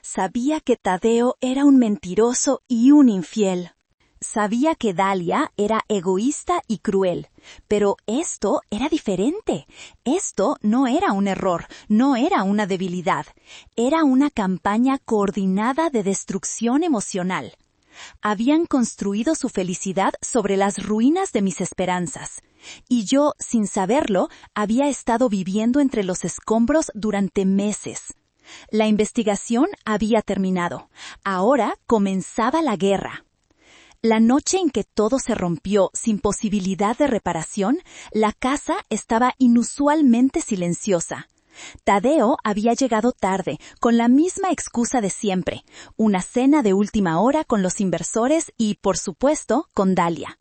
Sabía que Tadeo era un mentiroso y un infiel. Sabía que Dalia era egoísta y cruel, pero esto era diferente. Esto no era un error, no era una debilidad. Era una campaña coordinada de destrucción emocional. Habían construido su felicidad sobre las ruinas de mis esperanzas. Y yo, sin saberlo, había estado viviendo entre los escombros durante meses. La investigación había terminado. Ahora comenzaba la guerra. La noche en que todo se rompió sin posibilidad de reparación, la casa estaba inusualmente silenciosa. Tadeo había llegado tarde, con la misma excusa de siempre, una cena de última hora con los inversores y, por supuesto, con Dalia.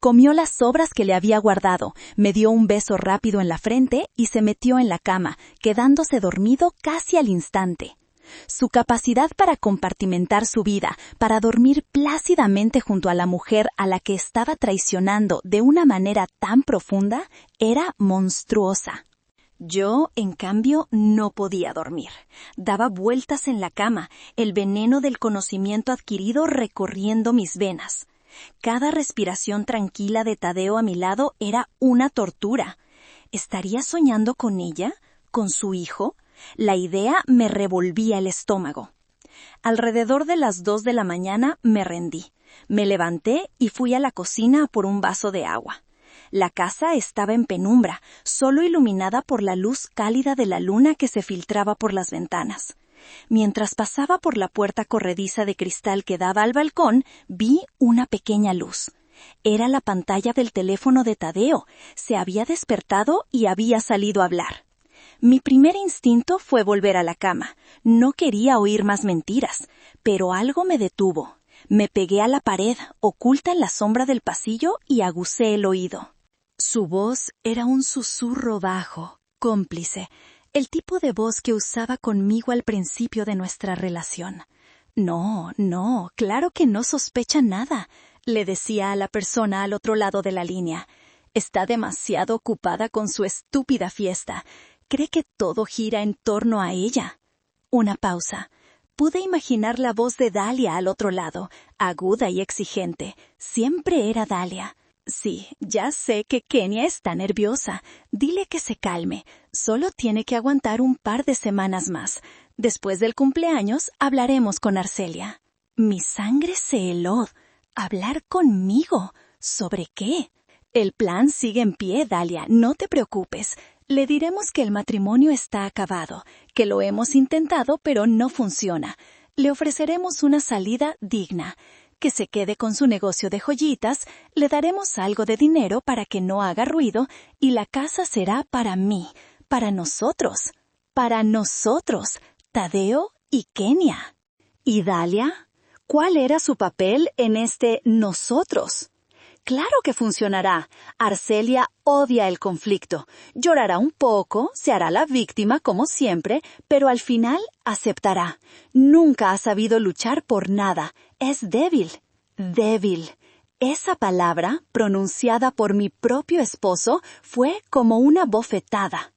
Comió las sobras que le había guardado, me dio un beso rápido en la frente y se metió en la cama, quedándose dormido casi al instante. Su capacidad para compartimentar su vida, para dormir plácidamente junto a la mujer a la que estaba traicionando de una manera tan profunda, era monstruosa. Yo, en cambio, no podía dormir. Daba vueltas en la cama, el veneno del conocimiento adquirido recorriendo mis venas. Cada respiración tranquila de Tadeo a mi lado era una tortura. ¿Estaría soñando con ella? ¿Con su hijo? La idea me revolvía el estómago. Alrededor de las 2 de la mañana me rendí. Me levanté y fui a la cocina por un vaso de agua. La casa estaba en penumbra, solo iluminada por la luz cálida de la luna que se filtraba por las ventanas. Mientras pasaba por la puerta corrediza de cristal que daba al balcón, vi una pequeña luz. Era la pantalla del teléfono de Tadeo. Se había despertado y había salido a hablar. Mi primer instinto fue volver a la cama. No quería oír más mentiras, pero algo me detuvo. Me pegué a la pared, oculta en la sombra del pasillo, y agucé el oído. Su voz era un susurro bajo, cómplice, el tipo de voz que usaba conmigo al principio de nuestra relación. No, claro que no sospecha nada, le decía a la persona al otro lado de la línea. Está demasiado ocupada con su estúpida fiesta. Cree que todo gira en torno a ella. Una pausa. Pude imaginar la voz de Dalia al otro lado, aguda y exigente. Siempre era Dalia. Sí, ya sé que Kenia está nerviosa. Dile que se calme. Solo tiene que aguantar un par de semanas más. Después del cumpleaños hablaremos con Arcelia. Mi sangre se heló. ¿Hablar conmigo? ¿Sobre qué? El plan sigue en pie, Dalia. No te preocupes. Le diremos que el matrimonio está acabado, que lo hemos intentado pero no funciona. Le ofreceremos una salida digna. Que se quede con su negocio de joyitas, le daremos algo de dinero para que no haga ruido y la casa será para mí, para nosotros, Tadeo y Kenia. ¿Y Dalia? ¿Cuál era su papel en este nosotros? Claro que funcionará. Arcelia odia el conflicto. Llorará un poco, se hará la víctima como siempre, pero al final aceptará. Nunca ha sabido luchar por nada. Es débil. Débil. Esa palabra, pronunciada por mi propio esposo, fue como una bofetada.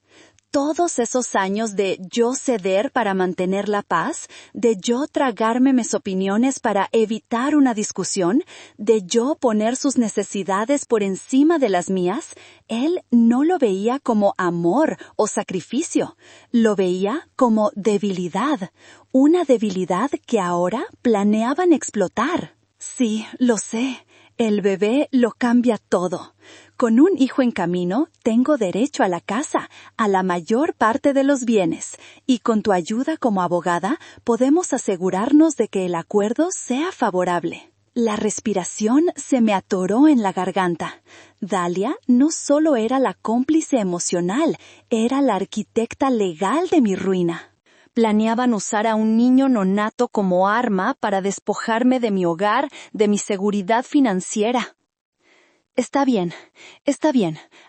Todos esos años de yo ceder para mantener la paz, de yo tragarme mis opiniones para evitar una discusión, de yo poner sus necesidades por encima de las mías, él no lo veía como amor o sacrificio, lo veía como debilidad, una debilidad que ahora planeaban explotar. Sí, lo sé, el bebé lo cambia todo. Con un hijo en camino, tengo derecho a la casa, a la mayor parte de los bienes, y con tu ayuda como abogada, podemos asegurarnos de que el acuerdo sea favorable. La respiración se me atoró en la garganta. Dalia no solo era la cómplice emocional, era la arquitecta legal de mi ruina. Planeaban usar a un niño nonato como arma para despojarme de mi hogar, de mi seguridad financiera. Está bien.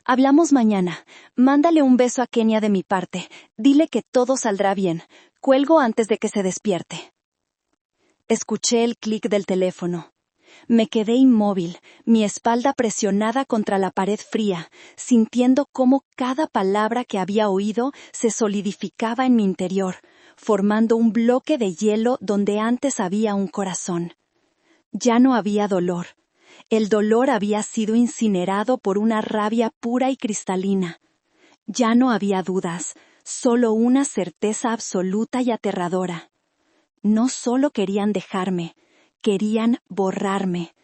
Hablamos mañana. Mándale un beso a Kenia de mi parte. Dile que todo saldrá bien. Cuelgo antes de que se despierte. Escuché el clic del teléfono. Me quedé inmóvil, mi espalda presionada contra la pared fría, sintiendo cómo cada palabra que había oído se solidificaba en mi interior, formando un bloque de hielo donde antes había un corazón. Ya no había dolor. El dolor había sido incinerado por una rabia pura y cristalina. Ya no había dudas, solo una certeza absoluta y aterradora. No solo querían dejarme, querían borrarme.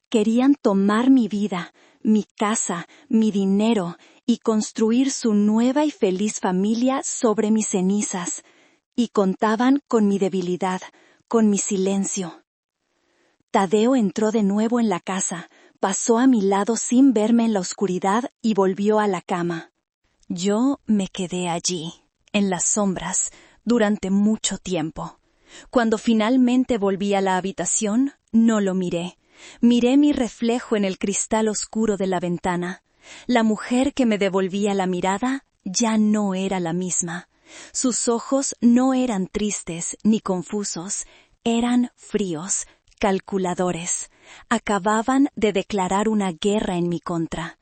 Querían tomar mi vida, mi casa, mi dinero y construir su nueva y feliz familia sobre mis cenizas. Y contaban con mi debilidad, con mi silencio. Tadeo entró de nuevo en la casa, pasó a mi lado sin verme en la oscuridad y volvió a la cama. Yo me quedé allí, en las sombras, durante mucho tiempo. Cuando finalmente volví a la habitación, no lo miré. Miré mi reflejo en el cristal oscuro de la ventana. La mujer que me devolvía la mirada ya no era la misma. Sus ojos no eran tristes ni confusos, eran fríos, calculadores. Acababan de declarar una guerra en mi contra.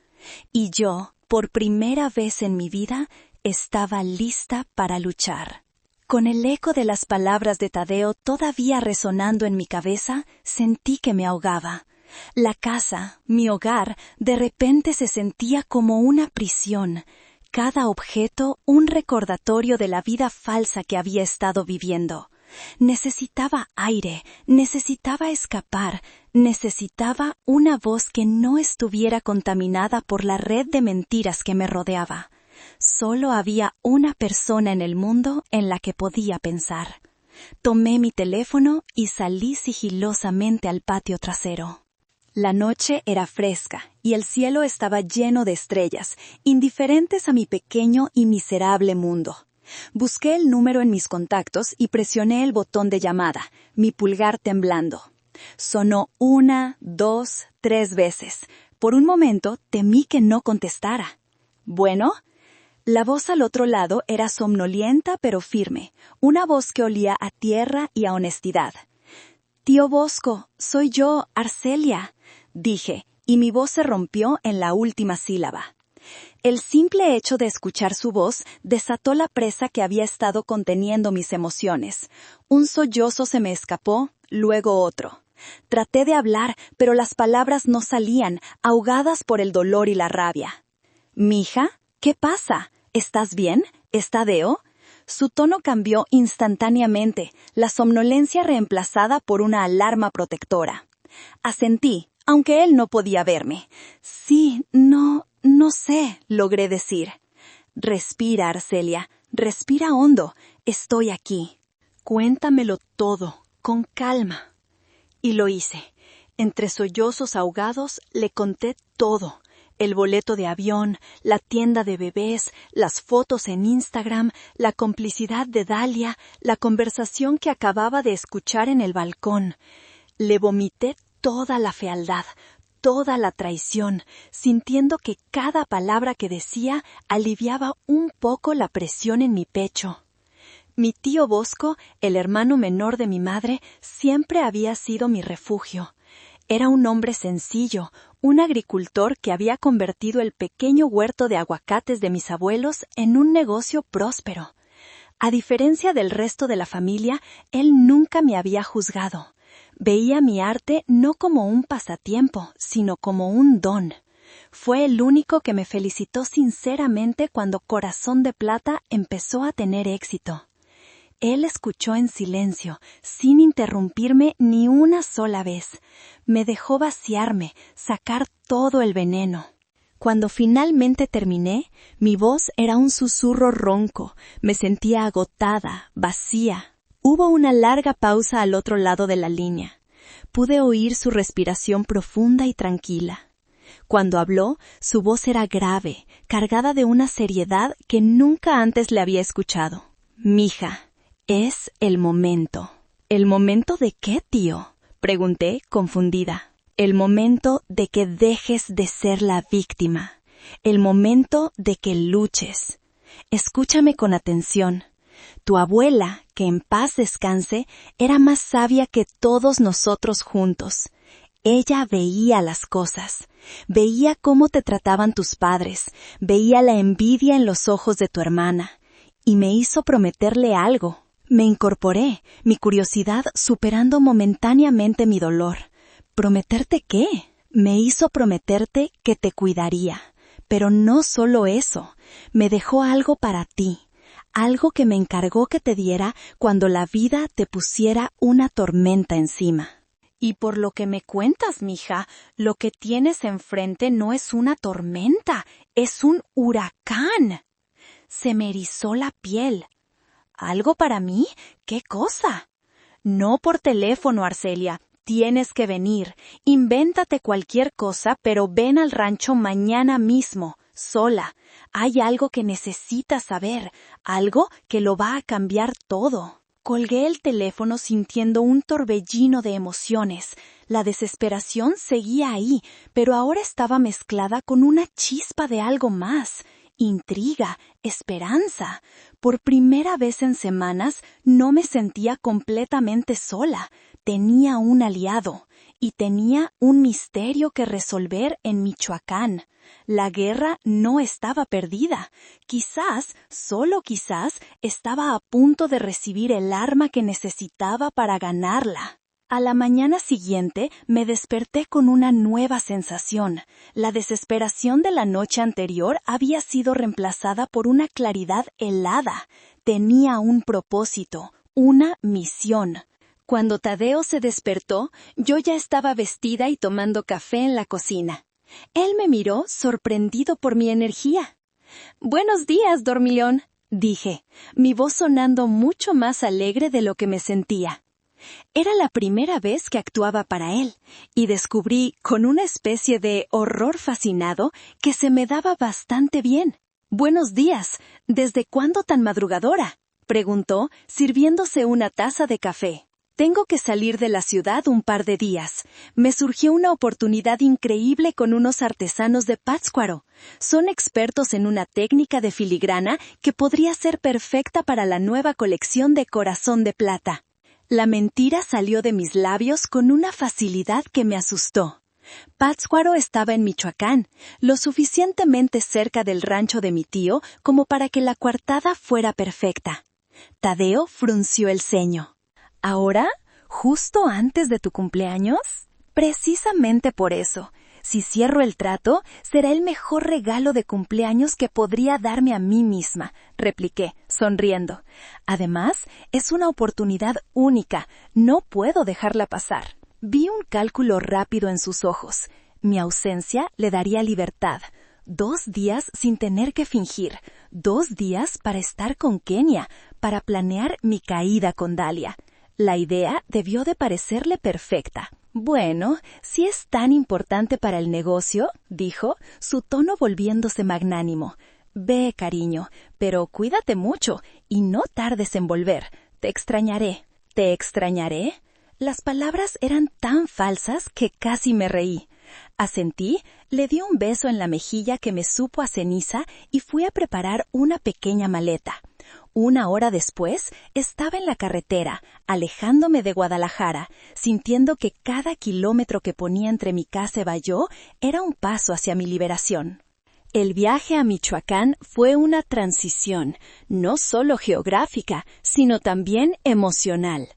Y yo, por primera vez en mi vida, estaba lista para luchar. Con el eco de las palabras de Tadeo todavía resonando en mi cabeza, sentí que me ahogaba. La casa, mi hogar, de repente se sentía como una prisión. Cada objeto un recordatorio de la vida falsa que había estado viviendo. Necesitaba aire, necesitaba escapar, necesitaba una voz que no estuviera contaminada por la red de mentiras que me rodeaba. Solo había una persona en el mundo en la que podía pensar. Tomé mi teléfono y salí sigilosamente al patio trasero. La noche era fresca y el cielo estaba lleno de estrellas, indiferentes a mi pequeño y miserable mundo. Busqué el número en mis contactos y presioné el botón de llamada, mi pulgar temblando. Sonó 1, 2, 3 veces, Por un momento temí que no contestara. «Bueno». La voz al otro lado era somnolienta pero firme, una voz que olía a tierra y a honestidad. «Tío Bosco, soy yo, Arcelia», dije, y mi voz se rompió en la última sílaba. El simple hecho de escuchar su voz desató la presa que había estado conteniendo mis emociones. Un sollozo se me escapó, luego otro. Traté de hablar, pero las palabras no salían, ahogadas por el dolor y la rabia. «Mija, ¿qué pasa? ¿Estás bien? ¿Está Deo?» Su tono cambió instantáneamente, la somnolencia reemplazada por una alarma protectora. Asentí, aunque él no podía verme. «Sí, no sé», logré decir. «Respira, Arcelia, respira hondo. Estoy aquí. Cuéntamelo todo, con calma». Y lo hice. Entre sollozos ahogados le conté todo. El boleto de avión, la tienda de bebés, las fotos en Instagram, la complicidad de Dalia, la conversación que acababa de escuchar en el balcón. Le vomité toda la fealdad, toda la traición, sintiendo que cada palabra que decía aliviaba un poco la presión en mi pecho. Mi tío Bosco, el hermano menor de mi madre, siempre había sido mi refugio. Era un hombre sencillo, un agricultor que había convertido el pequeño huerto de aguacates de mis abuelos en un negocio próspero. A diferencia del resto de la familia, él nunca me había juzgado. Veía mi arte no como un pasatiempo, sino como un don. Fue el único que me felicitó sinceramente cuando Corazón de Plata empezó a tener éxito. Él escuchó en silencio, sin interrumpirme ni una sola vez. Me dejó vaciarme, sacar todo el veneno. Cuando finalmente terminé, mi voz era un susurro ronco. Me sentía agotada, vacía. Hubo una larga pausa al otro lado de la línea. Pude oír su respiración profunda y tranquila. Cuando habló, su voz era grave, cargada de una seriedad que nunca antes le había escuchado. «Mija, es el momento». «¿El momento de qué, tío?», pregunté, confundida. «El momento de que dejes de ser la víctima. El momento de que luches. Escúchame con atención. Tu abuela, que en paz descanse, era más sabia que todos nosotros juntos. Ella veía las cosas. Veía cómo te trataban tus padres. Veía la envidia en los ojos de tu hermana. Y me hizo prometerle algo». Me incorporé, mi curiosidad superando momentáneamente mi dolor. ¿Prometerte qué? Me hizo prometerte que te cuidaría. Pero no solo eso, me dejó algo para ti, algo que me encargó que te diera cuando la vida te pusiera una tormenta encima. «Y por lo que me cuentas, mija, lo que tienes enfrente no es una tormenta, es un huracán». Se me erizó la piel. «¿Algo para mí? ¿Qué cosa?» «No por teléfono, Arcelia. Tienes que venir. Invéntate cualquier cosa, pero ven al rancho mañana mismo, sola. Hay algo que necesitas saber, algo que lo va a cambiar todo». Colgué el teléfono sintiendo un torbellino de emociones. La desesperación seguía ahí, pero ahora estaba mezclada con una chispa de algo más. Intriga, esperanza. Por primera vez en semanas no me sentía completamente sola. Tenía un aliado y tenía un misterio que resolver en Michoacán. La guerra no estaba perdida. Quizás, solo quizás, estaba a punto de recibir el arma que necesitaba para ganarla. A la mañana siguiente me desperté con una nueva sensación. La desesperación de la noche anterior había sido reemplazada por una claridad helada. Tenía un propósito, una misión. Cuando Tadeo se despertó, yo ya estaba vestida y tomando café en la cocina. Él me miró sorprendido por mi energía. «Buenos días, dormilón», dije, mi voz sonando mucho más alegre de lo que me sentía. Era la primera vez que actuaba para él, y descubrí, con una especie de horror fascinado, que se me daba bastante bien. «Buenos días. ¿Desde cuándo tan madrugadora?», preguntó, sirviéndose una taza de café. Tengo que salir de la ciudad un par de días. Me surgió una oportunidad increíble con unos artesanos de Pátzcuaro. Son expertos en una técnica de filigrana que podría ser perfecta para la nueva colección de Corazón de Plata. La mentira salió de mis labios con una facilidad que me asustó. Pátzcuaro estaba en Michoacán, lo suficientemente cerca del rancho de mi tío como para que la coartada fuera perfecta. Tadeo frunció el ceño. ¿Ahora? ¿Justo antes de tu cumpleaños? Precisamente por eso. Si cierro el trato, será el mejor regalo de cumpleaños que podría darme a mí misma, repliqué, sonriendo. Además, es una oportunidad única. No puedo dejarla pasar. Vi un cálculo rápido en sus ojos. Mi ausencia le daría libertad. 2 días sin tener que fingir. 2 días para estar con Kenia, para planear mi caída con Dalia. La idea debió de parecerle perfecta. Bueno, si es tan importante para el negocio, dijo, su tono volviéndose magnánimo. Ve, cariño, pero cuídate mucho y no tardes en volver. Te extrañaré. ¿Te extrañaré? Las palabras eran tan falsas que casi me reí. Asentí, le di un beso en la mejilla que me supo a ceniza y fui a preparar una pequeña maleta. 1 hora después, estaba en la carretera, alejándome de Guadalajara, sintiendo que cada kilómetro que ponía entre mi casa y Bayó era un paso hacia mi liberación. El viaje a Michoacán fue una transición, no solo geográfica, sino también emocional.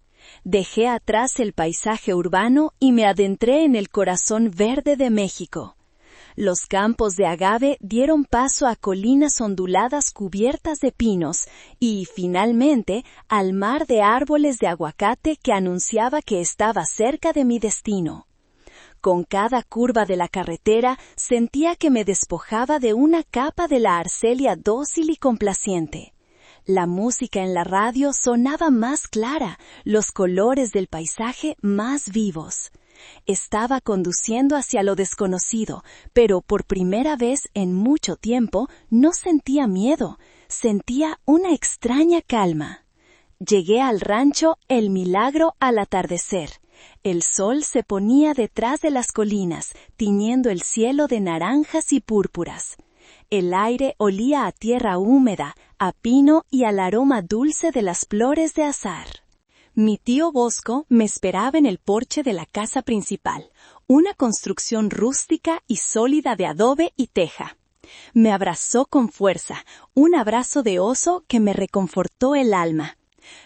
Dejé atrás el paisaje urbano y me adentré en el corazón verde de México. Los campos de agave dieron paso a colinas onduladas cubiertas de pinos y, finalmente, al mar de árboles de aguacate que anunciaba que estaba cerca de mi destino. Con cada curva de la carretera sentía que me despojaba de una capa de la arcelia dócil y complaciente. La música en la radio sonaba más clara, los colores del paisaje más vivos. Estaba conduciendo hacia lo desconocido, pero por primera vez en mucho tiempo no sentía miedo, sentía una extraña calma. Llegué al rancho El Milagro al atardecer. El sol se ponía detrás de las colinas, tiñendo el cielo de naranjas y púrpuras. El aire olía a tierra húmeda, a pino y al aroma dulce de las flores de azahar. Mi tío Bosco me esperaba en el porche de la casa principal, una construcción rústica y sólida de adobe y teja. Me abrazó con fuerza, un abrazo de oso que me reconfortó el alma.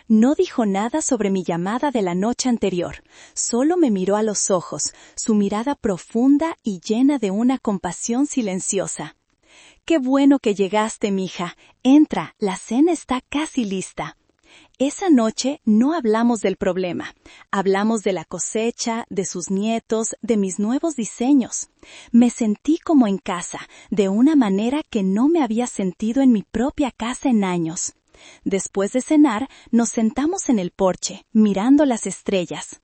No dijo nada sobre mi llamada de la noche anterior, solo me miró a los ojos, su mirada profunda y llena de una compasión silenciosa. «Qué bueno que llegaste, mija. Entra, la cena está casi lista». Esa noche no hablamos del problema. Hablamos de la cosecha, de sus nietos, de mis nuevos diseños. Me sentí como en casa, de una manera que no me había sentido en mi propia casa en años. Después de cenar, nos sentamos en el porche, mirando las estrellas.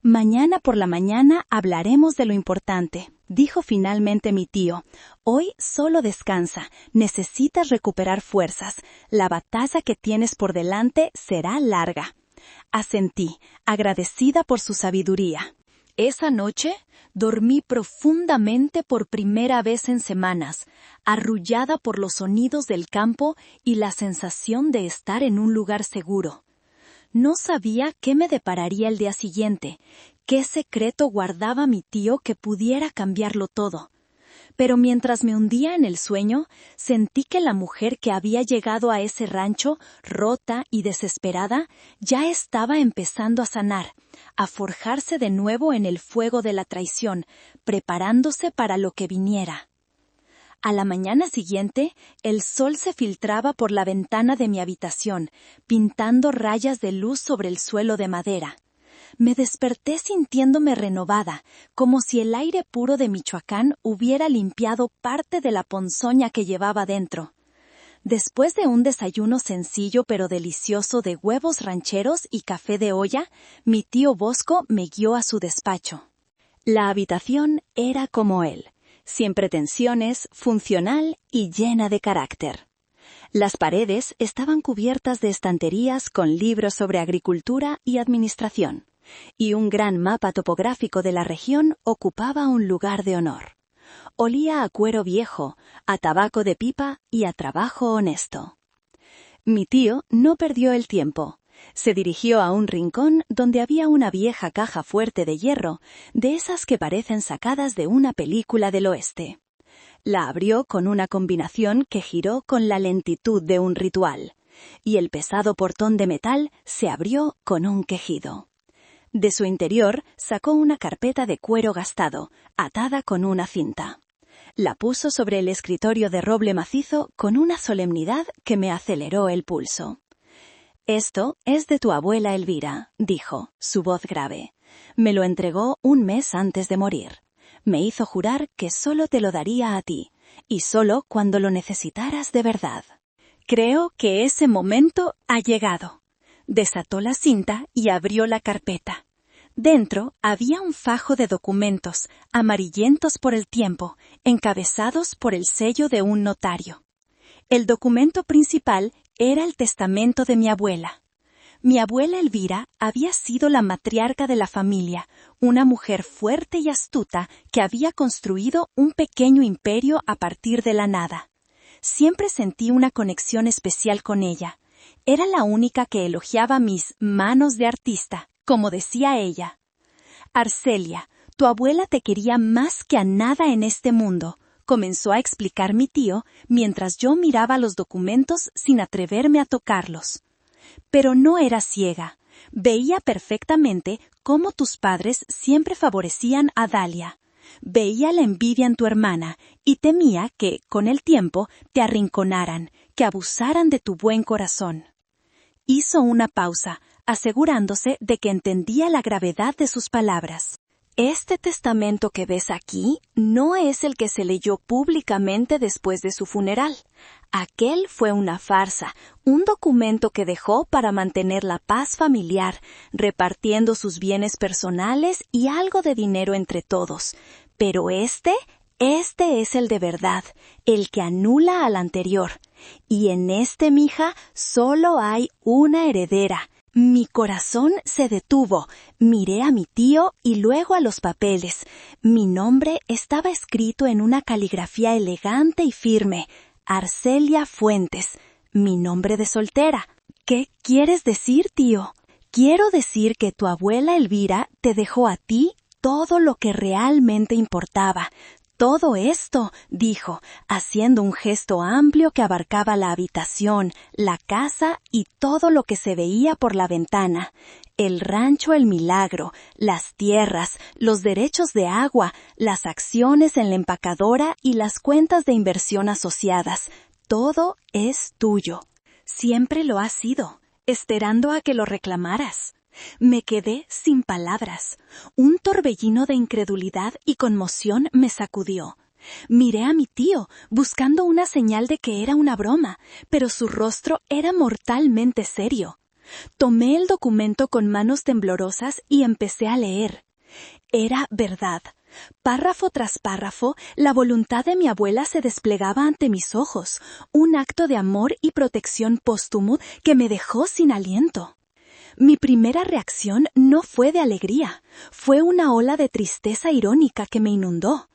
«Mañana por la mañana hablaremos de lo importante», dijo finalmente mi tío. «Hoy solo descansa, necesitas recuperar fuerzas. La batalla que tienes por delante será larga». Asentí, agradecida por su sabiduría. Esa noche dormí profundamente por primera vez en semanas, arrullada por los sonidos del campo y la sensación de estar en un lugar seguro. No sabía qué me depararía el día siguiente, qué secreto guardaba mi tío que pudiera cambiarlo todo. Pero mientras me hundía en el sueño, sentí que la mujer que había llegado a ese rancho, rota y desesperada, ya estaba empezando a sanar, a forjarse de nuevo en el fuego de la traición, preparándose para lo que viniera. A la mañana siguiente, el sol se filtraba por la ventana de mi habitación, pintando rayas de luz sobre el suelo de madera. Me desperté sintiéndome renovada, como si el aire puro de Michoacán hubiera limpiado parte de la ponzoña que llevaba dentro. Después de un desayuno sencillo pero delicioso de huevos rancheros y café de olla, mi tío Bosco me guió a su despacho. La habitación era como él, sin pretensiones, funcional y llena de carácter. Las paredes estaban cubiertas de estanterías con libros sobre agricultura y administración, y un gran mapa topográfico de la región ocupaba un lugar de honor. Olía a cuero viejo, a tabaco de pipa y a trabajo honesto. Mi tío no perdió el tiempo. Se dirigió a un rincón donde había una vieja caja fuerte de hierro, de esas que parecen sacadas de una película del oeste. La abrió con una combinación que giró con la lentitud de un ritual, y el pesado portón de metal se abrió con un quejido. De su interior sacó una carpeta de cuero gastado, atada con una cinta. La puso sobre el escritorio de roble macizo con una solemnidad que me aceleró el pulso. «Esto es de tu abuela Elvira», dijo, su voz grave. «Me lo entregó un mes antes de morir. Me hizo jurar que solo te lo daría a ti, y solo cuando lo necesitaras de verdad». Creo que ese momento ha llegado. Desató la cinta y abrió la carpeta. Dentro había un fajo de documentos, amarillentos por el tiempo, encabezados por el sello de un notario. El documento principal era el testamento de mi abuela. Mi abuela Elvira había sido la matriarca de la familia, una mujer fuerte y astuta que había construido un pequeño imperio a partir de la nada. Siempre sentí una conexión especial con ella. Era la única que elogiaba mis manos de artista, como decía ella. «Arcelia, tu abuela te quería más que a nada en este mundo», comenzó a explicar mi tío mientras yo miraba los documentos sin atreverme a tocarlos. «Pero no era ciega. Veía perfectamente cómo tus padres siempre favorecían a Dalia. Veía la envidia en tu hermana y temía que, con el tiempo, te arrinconaran, que abusaran de tu buen corazón». Hizo una pausa, asegurándose de que entendía la gravedad de sus palabras. «Este testamento que ves aquí no es el que se leyó públicamente después de su funeral. Aquel fue una farsa, un documento que dejó para mantener la paz familiar, repartiendo sus bienes personales y algo de dinero entre todos. Pero este es el de verdad, el que anula al anterior. Y en este, mija, solo hay una heredera». Mi corazón se detuvo. Miré a mi tío y luego a los papeles. Mi nombre estaba escrito en una caligrafía elegante y firme. Arcelia Fuentes. Mi nombre de soltera. «¿Qué quieres decir, tío?» «Quiero decir que tu abuela Elvira te dejó a ti todo lo que realmente importaba». «Todo esto», dijo, haciendo un gesto amplio que abarcaba la habitación, la casa y todo lo que se veía por la ventana. El rancho El Milagro, las tierras, los derechos de agua, las acciones en la empacadora y las cuentas de inversión asociadas. Todo es tuyo. Siempre lo ha sido, esperando a que lo reclamaras». Me quedé sin palabras. Un torbellino de incredulidad y conmoción me sacudió. Miré a mi tío, buscando una señal de que era una broma, pero su rostro era mortalmente serio. Tomé el documento con manos temblorosas y empecé a leer. Era verdad. Párrafo tras párrafo, la voluntad de mi abuela se desplegaba ante mis ojos, un acto de amor y protección póstumo que me dejó sin aliento. Mi primera reacción no fue de alegría, fue una ola de tristeza irónica que me inundó.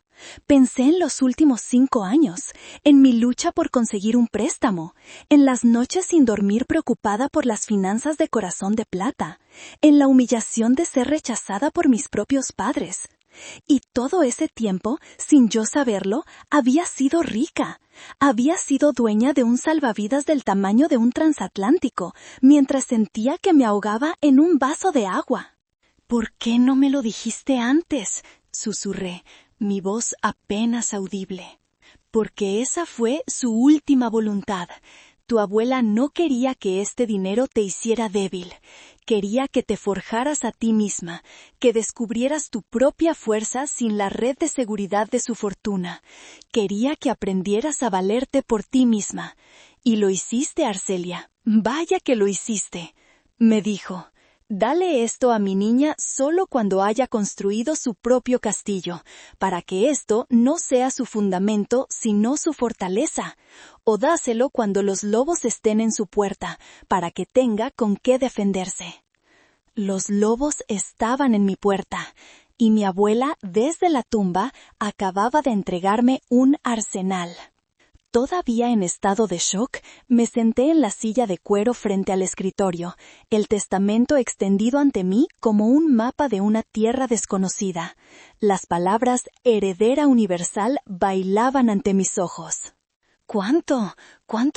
Pensé en los últimos 5 años, en mi lucha por conseguir un préstamo, en las noches sin dormir preocupada por las finanzas de Corazón de Plata, en la humillación de ser rechazada por mis propios padres. Y todo ese tiempo, sin yo saberlo, había sido rica. Había sido dueña de un salvavidas del tamaño de un transatlántico, mientras sentía que me ahogaba en un vaso de agua. «¿Por qué no me lo dijiste antes?», susurré, mi voz apenas audible. «Porque esa fue su última voluntad. Tu abuela no quería que este dinero te hiciera débil. Quería que te forjaras a ti misma, que descubrieras tu propia fuerza sin la red de seguridad de su fortuna. Quería que aprendieras a valerte por ti misma. Y lo hiciste, Arcelia. Vaya que lo hiciste», me dijo. Dale esto a mi niña solo cuando haya construido su propio castillo, para que esto no sea su fundamento, sino su fortaleza. O dáselo cuando los lobos estén en su puerta, para que tenga con qué defenderse. Los lobos estaban en mi puerta, y mi abuela, desde la tumba, acababa de entregarme un arsenal. Todavía en estado de shock, me senté en la silla de cuero frente al escritorio, el testamento extendido ante mí como un mapa de una tierra desconocida. Las palabras heredera universal bailaban ante mis ojos. ¿Cuánto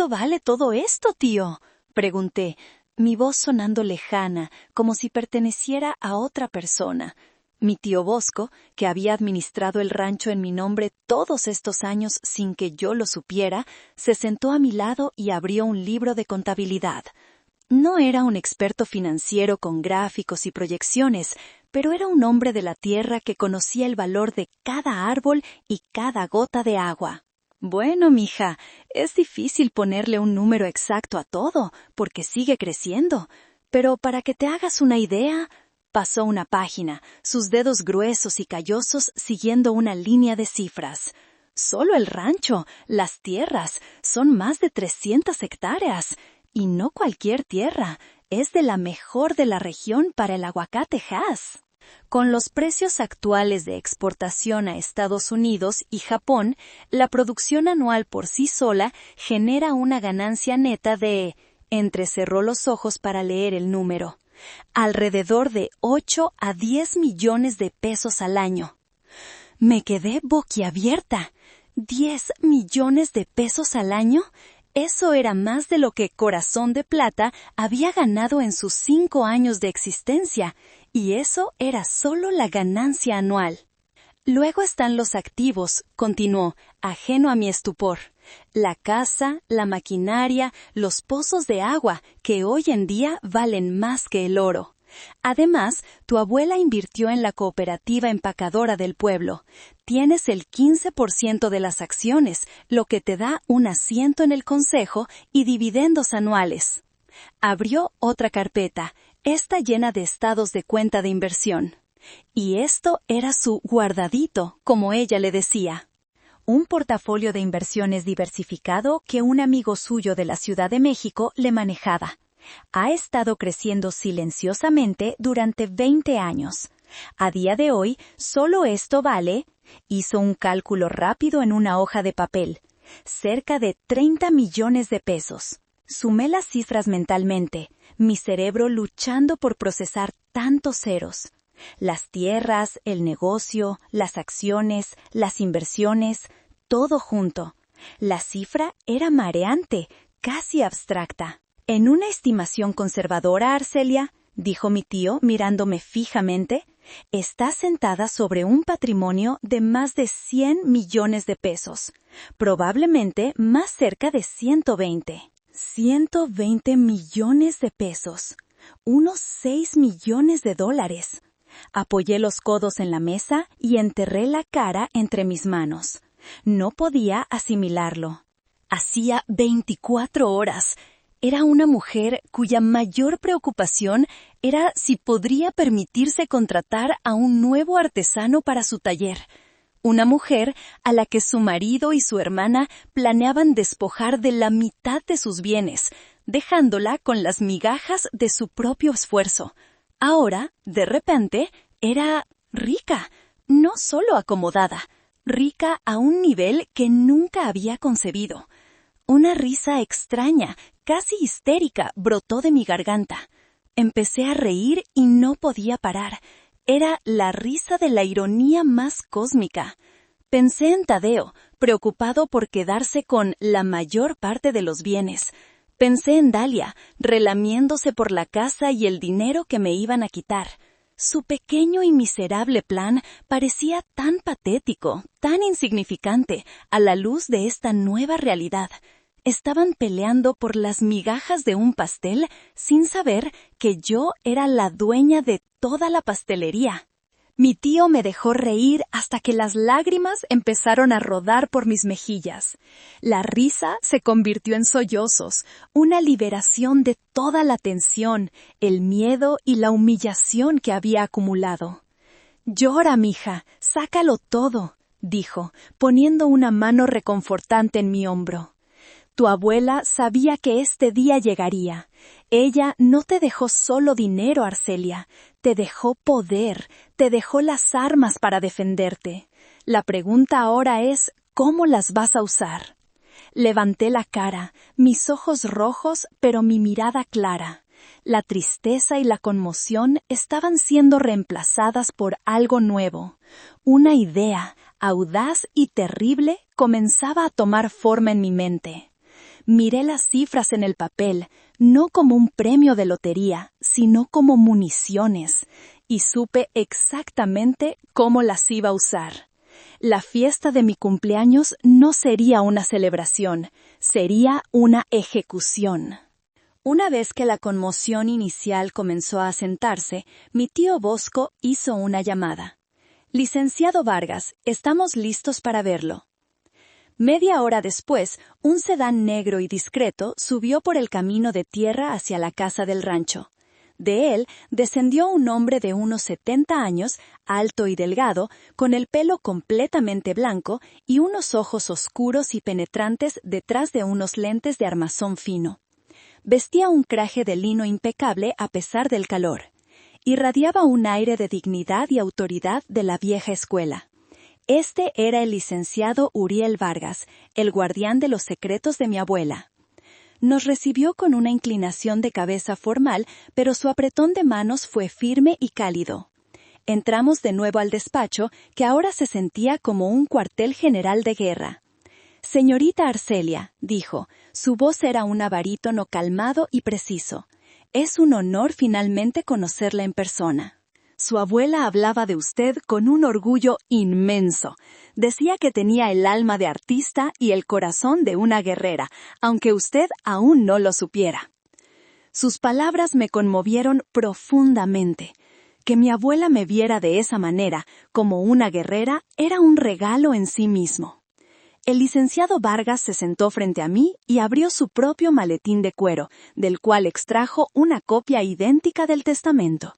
vale todo esto, tío?, pregunté, mi voz sonando lejana, como si perteneciera a otra persona. Mi tío Bosco, que había administrado el rancho en mi nombre todos estos años sin que yo lo supiera, se sentó a mi lado y abrió un libro de contabilidad. No era un experto financiero con gráficos y proyecciones, pero era un hombre de la tierra que conocía el valor de cada árbol y cada gota de agua. Bueno, mija, es difícil ponerle un número exacto a todo, porque sigue creciendo, pero para que te hagas una idea, pasó una página, sus dedos gruesos y callosos siguiendo una línea de cifras. Solo el rancho, las tierras, son más de 300 hectáreas. Y no cualquier tierra, es de la mejor de la región para el aguacate Hass. Con los precios actuales de exportación a Estados Unidos y Japón, la producción anual por sí sola genera una ganancia neta de... Entrecerró los ojos para leer el número. Alrededor de 8 a 10 millones de pesos al año. Me quedé boquiabierta. ¿10 millones de pesos al año? Eso era más de lo que Corazón de Plata había ganado en sus 5 años de existencia, y eso era solo la ganancia anual. Luego están los activos, continuó, ajeno a mi estupor. La casa, la maquinaria, los pozos de agua, que hoy en día valen más que el oro. Además, tu abuela invirtió en la cooperativa empacadora del pueblo. Tienes el 15% de las acciones, lo que te da un asiento en el consejo y dividendos anuales. Abrió otra carpeta, esta llena de estados de cuenta de inversión. Y esto era su guardadito, como ella le decía. Un portafolio de inversiones diversificado que un amigo suyo de la Ciudad de México le manejaba. Ha estado creciendo silenciosamente durante 20 años. A día de hoy, solo esto vale, hizo un cálculo rápido en una hoja de papel, cerca de 30 millones de pesos. Sumé las cifras mentalmente, mi cerebro luchando por procesar tantos ceros. Las tierras, el negocio, las acciones, las inversiones, todo junto. La cifra era mareante, casi abstracta. En una estimación conservadora, Arcelia, dijo mi tío mirándome fijamente, está sentada sobre un patrimonio de más de 100 millones de pesos, probablemente más cerca de 120. 120 millones de pesos, unos 6 millones de dólares. Apoyé los codos en la mesa y enterré la cara entre mis manos. No podía asimilarlo. Hacía 24 horas. Era una mujer cuya mayor preocupación era si podría permitirse contratar a un nuevo artesano para su taller. Una mujer a la que su marido y su hermana planeaban despojar de la mitad de sus bienes, dejándola con las migajas de su propio esfuerzo. Ahora, de repente, era rica, no solo acomodada, rica a un nivel que nunca había concebido. Una risa extraña, casi histérica, brotó de mi garganta. Empecé a reír y no podía parar. Era la risa de la ironía más cósmica. Pensé en Tadeo, preocupado por quedarse con la mayor parte de los bienes. Pensé en Dalia, relamiéndose por la casa y el dinero que me iban a quitar. Su pequeño y miserable plan parecía tan patético, tan insignificante, a la luz de esta nueva realidad. Estaban peleando por las migajas de un pastel sin saber que yo era la dueña de toda la pastelería. Mi tío me dejó reír hasta que las lágrimas empezaron a rodar por mis mejillas. La risa se convirtió en sollozos, una liberación de toda la tensión, el miedo y la humillación que había acumulado. «Llora, mija, sácalo todo», dijo, poniendo una mano reconfortante en mi hombro. Tu abuela sabía que este día llegaría. Ella no te dejó solo dinero, Arcelia, te dejó poder, te dejó las armas para defenderte. La pregunta ahora es, ¿cómo las vas a usar? Levanté la cara, mis ojos rojos, pero mi mirada clara. La tristeza y la conmoción estaban siendo reemplazadas por algo nuevo. Una idea, audaz y terrible, comenzaba a tomar forma en mi mente. Miré las cifras en el papel, no como un premio de lotería, sino como municiones, y supe exactamente cómo las iba a usar. La fiesta de mi cumpleaños no sería una celebración, sería una ejecución. Una vez que la conmoción inicial comenzó a asentarse, mi tío Bosco hizo una llamada. «Licenciado Vargas, estamos listos para verlo». Media hora después, un sedán negro y discreto subió por el camino de tierra hacia la casa del rancho. De él descendió un hombre de unos 70 años, alto y delgado, con el pelo completamente blanco y unos ojos oscuros y penetrantes detrás de unos lentes de armazón fino. Vestía un traje de lino impecable a pesar del calor. Irradiaba un aire de dignidad y autoridad de la vieja escuela. Este era el licenciado Uriel Vargas, el guardián de los secretos de mi abuela. Nos recibió con una inclinación de cabeza formal, pero su apretón de manos fue firme y cálido. Entramos de nuevo al despacho, que ahora se sentía como un cuartel general de guerra. «Señorita Arcelia», dijo, su voz era un barítono calmado y preciso. «Es un honor finalmente conocerla en persona». Su abuela hablaba de usted con un orgullo inmenso. Decía que tenía el alma de artista y el corazón de una guerrera, aunque usted aún no lo supiera. Sus palabras me conmovieron profundamente. Que mi abuela me viera de esa manera, como una guerrera, era un regalo en sí mismo. El licenciado Vargas se sentó frente a mí y abrió su propio maletín de cuero, del cual extrajo una copia idéntica del testamento.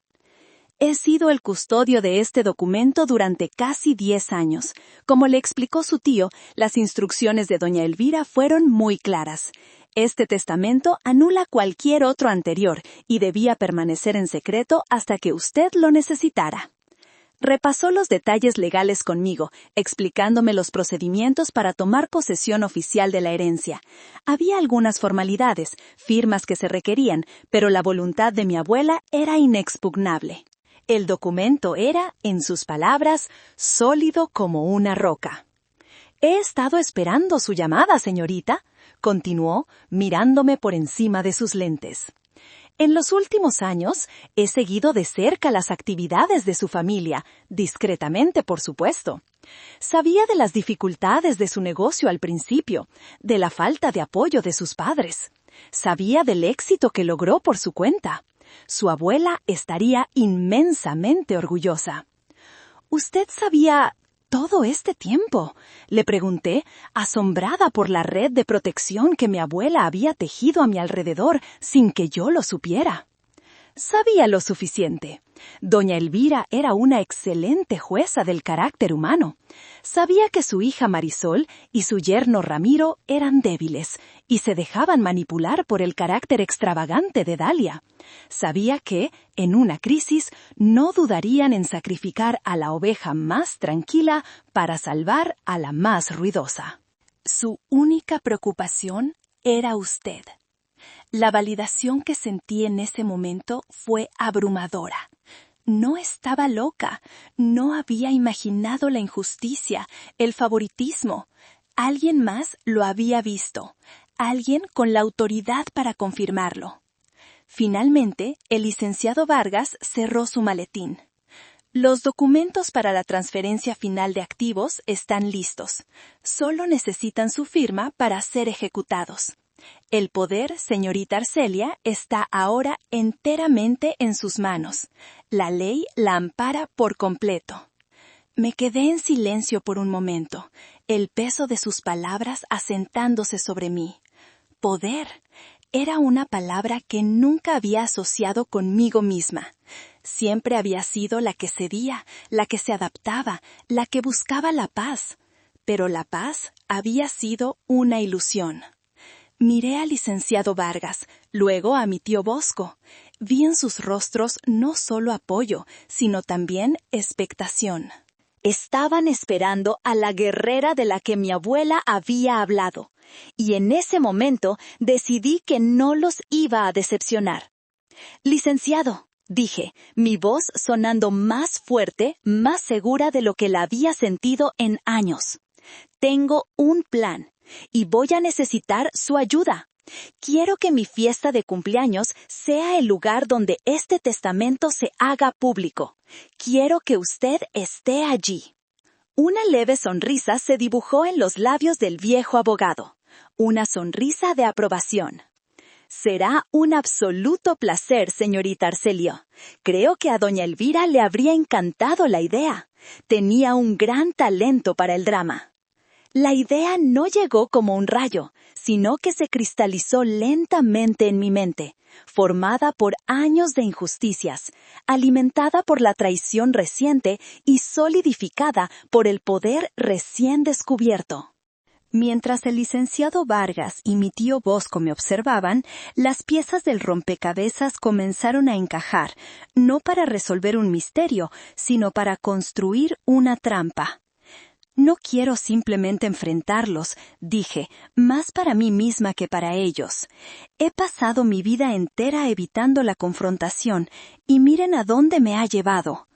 He sido el custodio de este documento durante casi 10 años. Como le explicó su tío, las instrucciones de doña Elvira fueron muy claras. Este testamento anula cualquier otro anterior y debía permanecer en secreto hasta que usted lo necesitara. Repasó los detalles legales conmigo, explicándome los procedimientos para tomar posesión oficial de la herencia. Había algunas formalidades, firmas que se requerían, pero la voluntad de mi abuela era inexpugnable. El documento era, en sus palabras, sólido como una roca. «He estado esperando su llamada, señorita», continuó, mirándome por encima de sus lentes. «En los últimos años he seguido de cerca las actividades de su familia, discretamente, por supuesto. Sabía de las dificultades de su negocio al principio, de la falta de apoyo de sus padres. Sabía del éxito que logró por su cuenta. Su abuela estaría inmensamente orgullosa». «¿Usted sabía todo este tiempo?», le pregunté, asombrada por la red de protección que mi abuela había tejido a mi alrededor sin que yo lo supiera. Sabía lo suficiente. Doña Elvira era una excelente jueza del carácter humano. Sabía que su hija Marisol y su yerno Ramiro eran débiles y se dejaban manipular por el carácter extravagante de Dalia. Sabía que, en una crisis, no dudarían en sacrificar a la oveja más tranquila para salvar a la más ruidosa. Su única preocupación era usted. La validación que sentí en ese momento fue abrumadora. No estaba loca, no había imaginado la injusticia, el favoritismo. Alguien más lo había visto, alguien con la autoridad para confirmarlo. Finalmente, el licenciado Vargas cerró su maletín. «Los documentos para la transferencia final de activos están listos. Solo necesitan su firma para ser ejecutados», El poder, señorita Arcelia, está ahora enteramente en sus manos. La ley la ampara por completo. Me quedé en silencio por un momento, el peso de sus palabras asentándose sobre mí. Poder era una palabra que nunca había asociado conmigo misma. Siempre había sido la que cedía, la que se adaptaba, la que buscaba la paz. Pero la paz había sido una ilusión. Miré al licenciado Vargas, luego a mi tío Bosco. Vi en sus rostros no solo apoyo, sino también expectación. Estaban esperando a la guerrera de la que mi abuela había hablado, y en ese momento decidí que no los iba a decepcionar. «Licenciado», dije, mi voz sonando más fuerte, más segura de lo que la había sentido en años. «Tengo un plan, y voy a necesitar su ayuda. Quiero que mi fiesta de cumpleaños sea el lugar donde este testamento se haga público. Quiero que usted esté allí». Una leve sonrisa se dibujó en los labios del viejo abogado. Una sonrisa de aprobación. «Será un absoluto placer, señorita Arcelio. Creo que a doña Elvira le habría encantado la idea. Tenía un gran talento para el drama». La idea no llegó como un rayo, sino que se cristalizó lentamente en mi mente, formada por años de injusticias, alimentada por la traición reciente y solidificada por el poder recién descubierto. Mientras el licenciado Vargas y mi tío Bosco me observaban, las piezas del rompecabezas comenzaron a encajar, no para resolver un misterio, sino para construir una trampa. «No quiero simplemente enfrentarlos», dije, más para mí misma que para ellos. He pasado mi vida entera evitando la confrontación, y miren a dónde me ha llevado.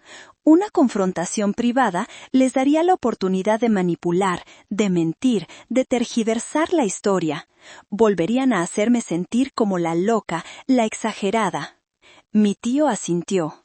Una confrontación privada les daría la oportunidad de manipular, de mentir, de tergiversar la historia. Volverían a hacerme sentir como la loca, la exagerada. Mi tío asintió.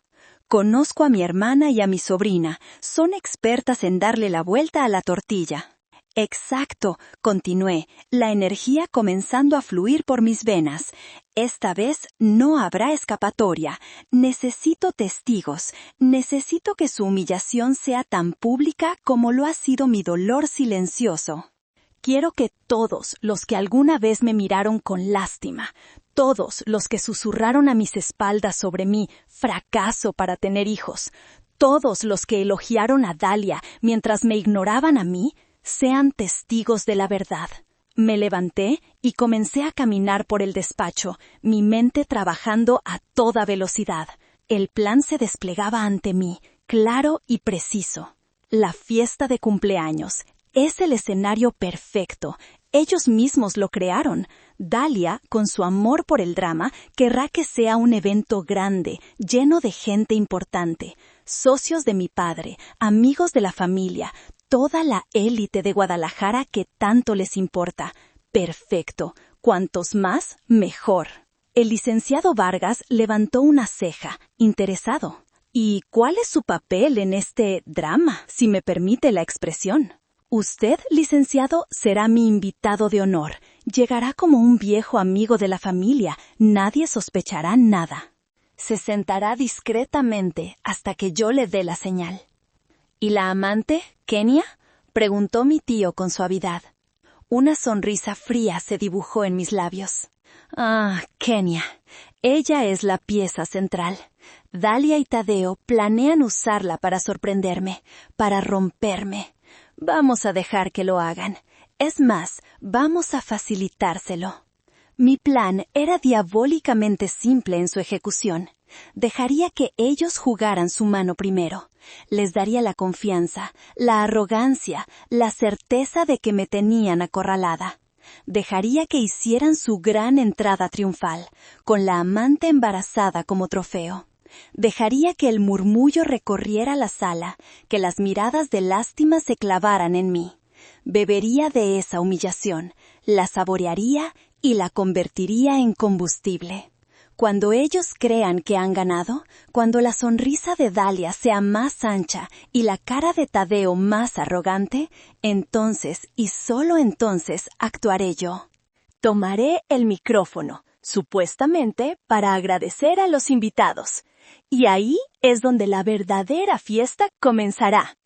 «Conozco a mi hermana y a mi sobrina. Son expertas en darle la vuelta a la tortilla». «Exacto», continué, la energía comenzando a fluir por mis venas. «Esta vez no habrá escapatoria. Necesito testigos. Necesito que su humillación sea tan pública como lo ha sido mi dolor silencioso. Quiero que todos los que alguna vez me miraron con lástima, todos los que susurraron a mis espaldas sobre mí fracaso para tener hijos, todos los que elogiaron a Dalia mientras me ignoraban a mí, sean testigos de la verdad». Me levanté y comencé a caminar por el despacho, mi mente trabajando a toda velocidad. El plan se desplegaba ante mí, claro y preciso. La fiesta de cumpleaños. Es el escenario perfecto. Ellos mismos lo crearon. Dalia, con su amor por el drama, querrá que sea un evento grande, lleno de gente importante. Socios de mi padre, amigos de la familia, toda la élite de Guadalajara que tanto les importa. Perfecto. Cuantos más, mejor. El licenciado Vargas levantó una ceja, interesado. «¿Y cuál es su papel en este drama, si me permite la expresión?» «Usted, licenciado, será mi invitado de honor. Llegará como un viejo amigo de la familia. Nadie sospechará nada. Se sentará discretamente hasta que yo le dé la señal». «¿Y la amante, Kenia?», preguntó mi tío con suavidad. Una sonrisa fría se dibujó en mis labios. «Ah, Kenia. Ella es la pieza central. Dalia y Tadeo planean usarla para sorprenderme, para romperme. Vamos a dejar que lo hagan. Es más, vamos a facilitárselo». Mi plan era diabólicamente simple en su ejecución. Dejaría que ellos jugaran su mano primero. Les daría la confianza, la arrogancia, la certeza de que me tenían acorralada. Dejaría que hicieran su gran entrada triunfal, con la amante embarazada como trofeo. Dejaría que el murmullo recorriera la sala, que las miradas de lástima se clavaran en mí. Bebería de esa humillación, la saborearía y la convertiría en combustible. Cuando ellos crean que han ganado, cuando la sonrisa de Dalia sea más ancha y la cara de Tadeo más arrogante, entonces y solo entonces actuaré yo. Tomaré el micrófono, supuestamente para agradecer a los invitados. Y ahí es donde la verdadera fiesta comenzará.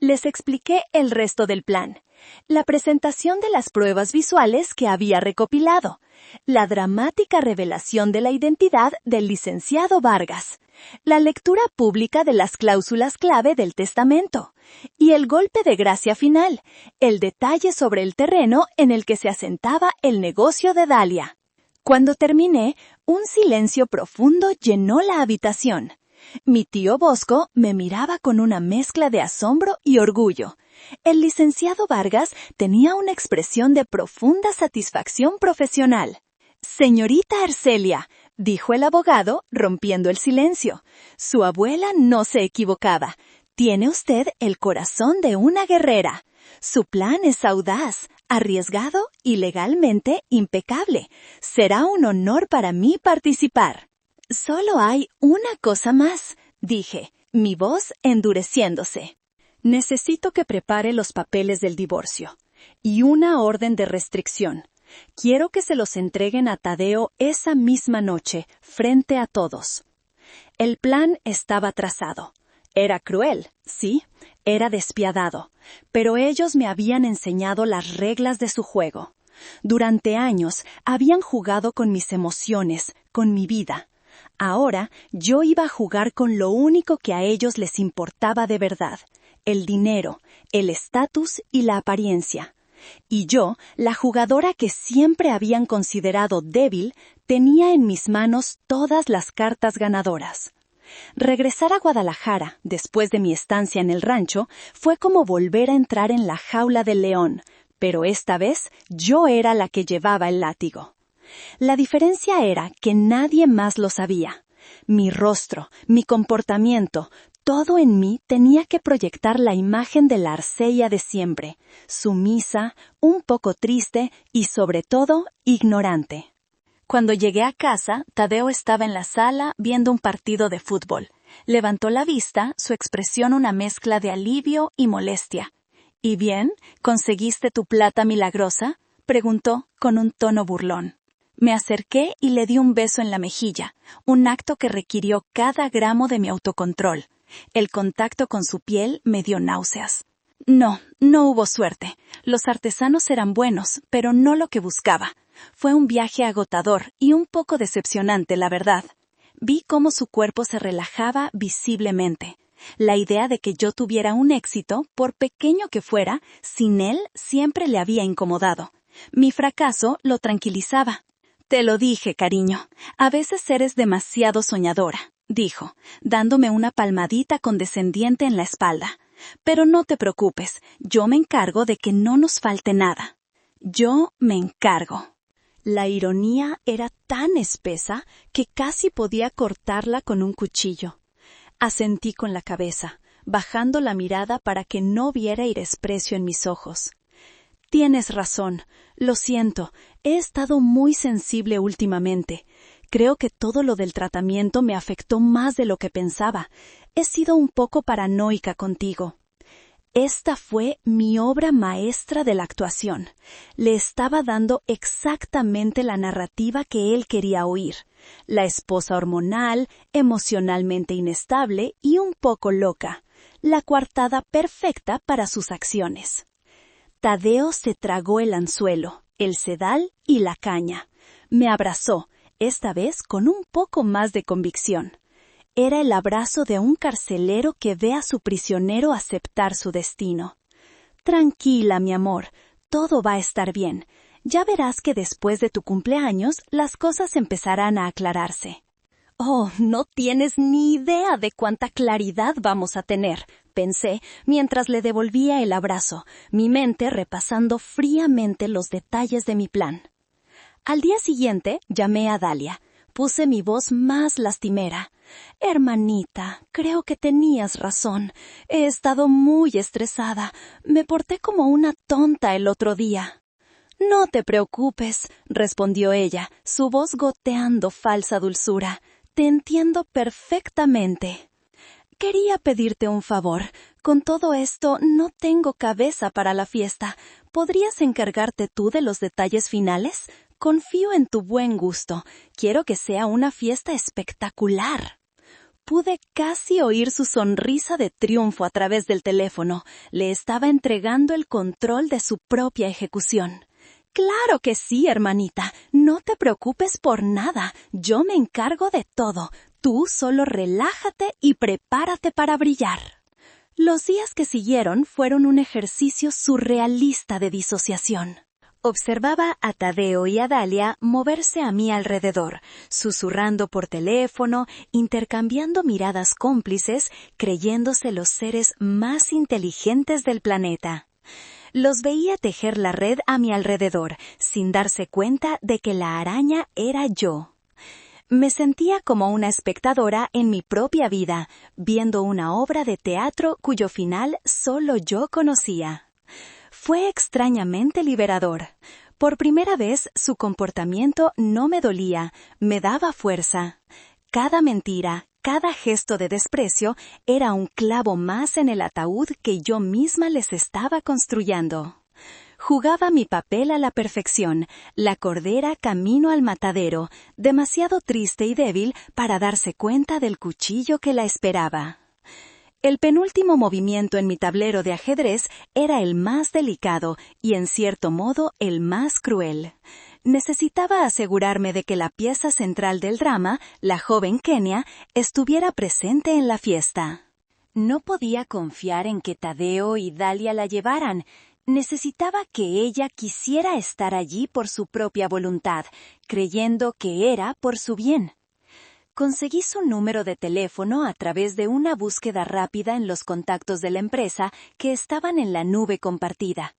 Les expliqué el resto del plan. La presentación de las pruebas visuales que había recopilado. La dramática revelación de la identidad del licenciado Vargas. La lectura pública de las cláusulas clave del testamento. Y el golpe de gracia final, el detalle sobre el terreno en el que se asentaba el negocio de Dalia. Cuando terminé, un silencio profundo llenó la habitación. Mi tío Bosco me miraba con una mezcla de asombro y orgullo. El licenciado Vargas tenía una expresión de profunda satisfacción profesional. «Señorita Arcelia», dijo el abogado, rompiendo el silencio. «Su abuela no se equivocaba. Tiene usted el corazón de una guerrera. Su plan es audaz, arriesgado y legalmente impecable. Será un honor para mí participar». «Solo hay una cosa más», dije, mi voz endureciéndose. «Necesito que prepare los papeles del divorcio y una orden de restricción. Quiero que se los entreguen a Tadeo esa misma noche, frente a todos». El plan estaba trazado. Era cruel, sí, era despiadado, pero ellos me habían enseñado las reglas de su juego. Durante años habían jugado con mis emociones, con mi vida. Ahora yo iba a jugar con lo único que a ellos les importaba de verdad, el dinero, el estatus y la apariencia. Y yo, la jugadora que siempre habían considerado débil, tenía en mis manos todas las cartas ganadoras. Regresar a Guadalajara, después de mi estancia en el rancho, fue como volver a entrar en la jaula del león, pero esta vez yo era la que llevaba el látigo. La diferencia era que nadie más lo sabía. Mi rostro, mi comportamiento, todo en mí tenía que proyectar la imagen de la Arcelia de siempre, sumisa, un poco triste y sobre todo ignorante. Cuando llegué a casa, Tadeo estaba en la sala viendo un partido de fútbol. Levantó la vista, su expresión una mezcla de alivio y molestia. «¿Y bien? ¿Conseguiste tu plata milagrosa?», preguntó con un tono burlón. Me acerqué y le di un beso en la mejilla, un acto que requirió cada gramo de mi autocontrol. El contacto con su piel me dio náuseas. No hubo suerte. Los artesanos eran buenos, pero no lo que buscaba. Fue un viaje agotador y un poco decepcionante, la verdad. Vi cómo su cuerpo se relajaba visiblemente. La idea de que yo tuviera un éxito, por pequeño que fuera, sin él siempre le había incomodado. Mi fracaso lo tranquilizaba. «Te lo dije, cariño, a veces eres demasiado soñadora», dijo, dándome una palmadita condescendiente en la espalda. «Pero no te preocupes, yo me encargo de que no nos falte nada». «Yo me encargo». La ironía era tan espesa que casi podía cortarla con un cuchillo. Asentí con la cabeza, bajando la mirada para que no viera irresprecio en mis ojos. «Tienes razón, lo siento, he estado muy sensible últimamente. Creo que todo lo del tratamiento me afectó más de lo que pensaba. He sido un poco paranoica contigo». Esta fue mi obra maestra de la actuación. Le estaba dando exactamente la narrativa que él quería oír. La esposa hormonal, emocionalmente inestable y un poco loca. La coartada perfecta para sus acciones. Tadeo se tragó el anzuelo, el sedal y la caña. Me abrazó, esta vez con un poco más de convicción. Era el abrazo de un carcelero que ve a su prisionero aceptar su destino. «Tranquila, mi amor, todo va a estar bien. Ya verás que después de tu cumpleaños las cosas empezarán a aclararse». «Oh, no tienes ni idea de cuánta claridad vamos a tener», pensé mientras le devolvía el abrazo, mi mente repasando fríamente los detalles de mi plan. Al día siguiente llamé a Dalia. Puse mi voz más lastimera. «Hermanita, creo que tenías razón. He estado muy estresada. Me porté como una tonta el otro día». «No te preocupes», respondió ella, su voz goteando falsa dulzura. «Te entiendo perfectamente». «Quería pedirte un favor. Con todo esto no tengo cabeza para la fiesta. ¿Podrías encargarte tú de los detalles finales? confío en tu buen gusto. Quiero que sea una fiesta espectacular. Pude casi oír su sonrisa de triunfo a través del teléfono. Le estaba entregando el control de su propia ejecución. Claro que sí, hermanita. No te preocupes por nada. Yo me encargo de todo. Tú solo relájate y prepárate para brillar. Los días que siguieron fueron un ejercicio surrealista de disociación. Observaba a Tadeo y a Dalia moverse a mi alrededor, susurrando por teléfono, intercambiando miradas cómplices, creyéndose los seres más inteligentes del planeta. Los veía tejer la red a mi alrededor, sin darse cuenta de que la araña era yo. Me sentía como una espectadora en mi propia vida, viendo una obra de teatro cuyo final solo yo conocía. Fue extrañamente liberador. Por primera vez su comportamiento no me dolía, me daba fuerza. Cada mentira, cada gesto de desprecio era un clavo más en el ataúd que yo misma les estaba construyendo. Jugaba mi papel a la perfección, la cordera camino al matadero, demasiado triste y débil para darse cuenta del cuchillo que la esperaba. El penúltimo movimiento en mi tablero de ajedrez era el más delicado y, en cierto modo, el más cruel. Necesitaba asegurarme de que la pieza central del drama, la joven Kenia, estuviera presente en la fiesta. No podía confiar en que Tadeo y Dalia la llevaran. Necesitaba que ella quisiera estar allí por su propia voluntad, creyendo que era por su bien. Conseguí su número de teléfono a través de una búsqueda rápida en los contactos de la empresa que estaban en la nube compartida.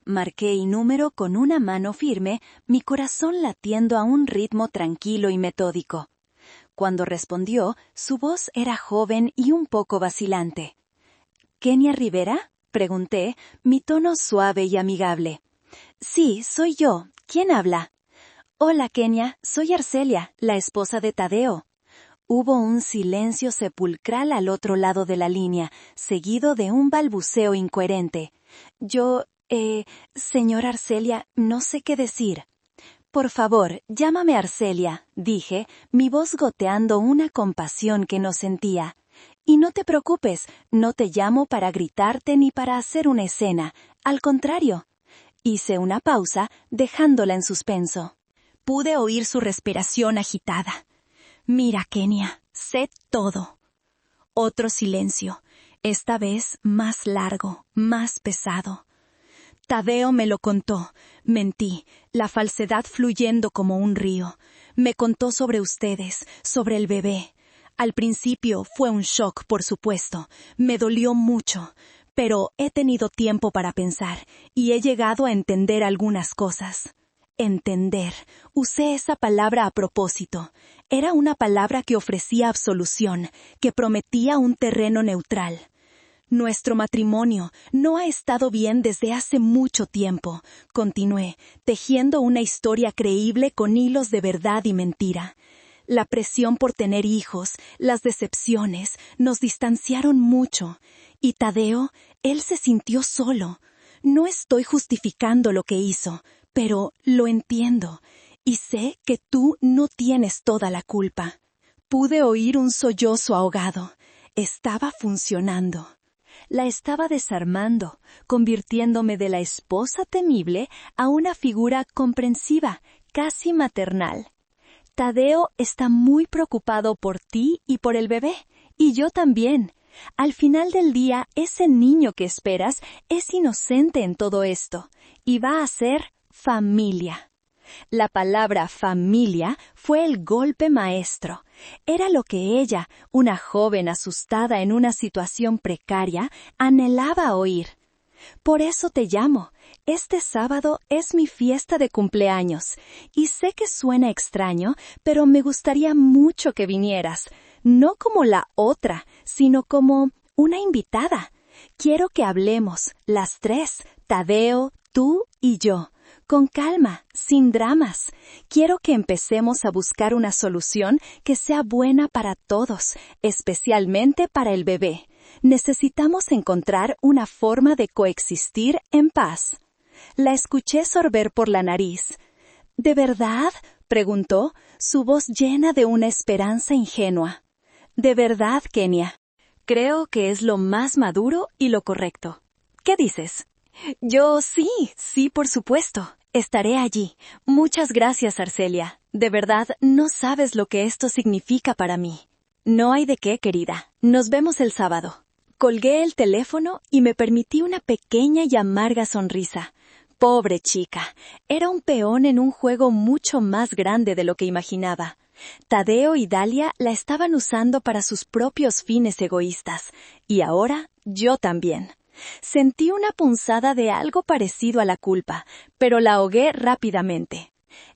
Marqué el número con una mano firme, mi corazón latiendo a un ritmo tranquilo y metódico. Cuando respondió, su voz era joven y un poco vacilante. ¿Kenia Rivera?, pregunté, mi tono suave y amigable. Sí, soy yo. ¿Quién habla? Hola, Kenia, soy Arcelia, la esposa de Tadeo. Hubo un silencio sepulcral al otro lado de la línea, seguido de un balbuceo incoherente. Señor Arcelia, no sé qué decir. Por favor, llámame Arcelia, dije, mi voz goteando una compasión que no sentía. Y no te preocupes, no te llamo para gritarte ni para hacer una escena, al contrario. Hice una pausa, dejándola en suspenso. Pude oír su respiración agitada. Mira, Kenia, sé todo. Otro silencio, esta vez más largo, más pesado. Tadeo me lo contó. Mentí, la falsedad fluyendo como un río. Me contó sobre ustedes, sobre el bebé. Al principio fue un shock, por supuesto. Me dolió mucho. Pero he tenido tiempo para pensar y he llegado a entender algunas cosas. Entender. Usé esa palabra a propósito. Era una palabra que ofrecía absolución, que prometía un terreno neutral. Nuestro matrimonio no ha estado bien desde hace mucho tiempo, continué, tejiendo una historia creíble con hilos de verdad y mentira. La presión por tener hijos, las decepciones, nos distanciaron mucho. Y Tadeo, él se sintió solo. No estoy justificando lo que hizo, pero lo entiendo. Y sé que tú no tienes toda la culpa. Pude oír un sollozo ahogado. Estaba funcionando. La estaba desarmando, convirtiéndome de la esposa temible a una figura comprensiva, casi maternal. Tadeo está muy preocupado por ti y por el bebé, y yo también. Al final del día, ese niño que esperas es inocente en todo esto, y va a ser familia. La palabra familia fue el golpe maestro. Era lo que ella, una joven asustada en una situación precaria, anhelaba oír. Por eso te llamo. Este sábado es mi fiesta de cumpleaños, y sé que suena extraño, pero me gustaría mucho que vinieras, no como la otra, sino como una invitada. Quiero que hablemos, las tres, Tadeo, tú y yo. Con calma, sin dramas. Quiero que empecemos a buscar una solución que sea buena para todos, especialmente para el bebé. Necesitamos encontrar una forma de coexistir en paz. La escuché sorber por la nariz. ¿De verdad?, preguntó, su voz llena de una esperanza ingenua. De verdad, Kenia. Creo que es lo más maduro y lo correcto. ¿Qué dices? Yo sí, por supuesto. Estaré allí. Muchas gracias, Arcelia. De verdad, no sabes lo que esto significa para mí. No hay de qué, querida. Nos vemos el sábado. Colgué el teléfono y me permití una pequeña y amarga sonrisa. Pobre chica, era un peón en un juego mucho más grande de lo que imaginaba. Tadeo y Dalia la estaban usando para sus propios fines egoístas, y ahora yo también. Sentí una punzada de algo parecido a la culpa, pero la ahogué rápidamente.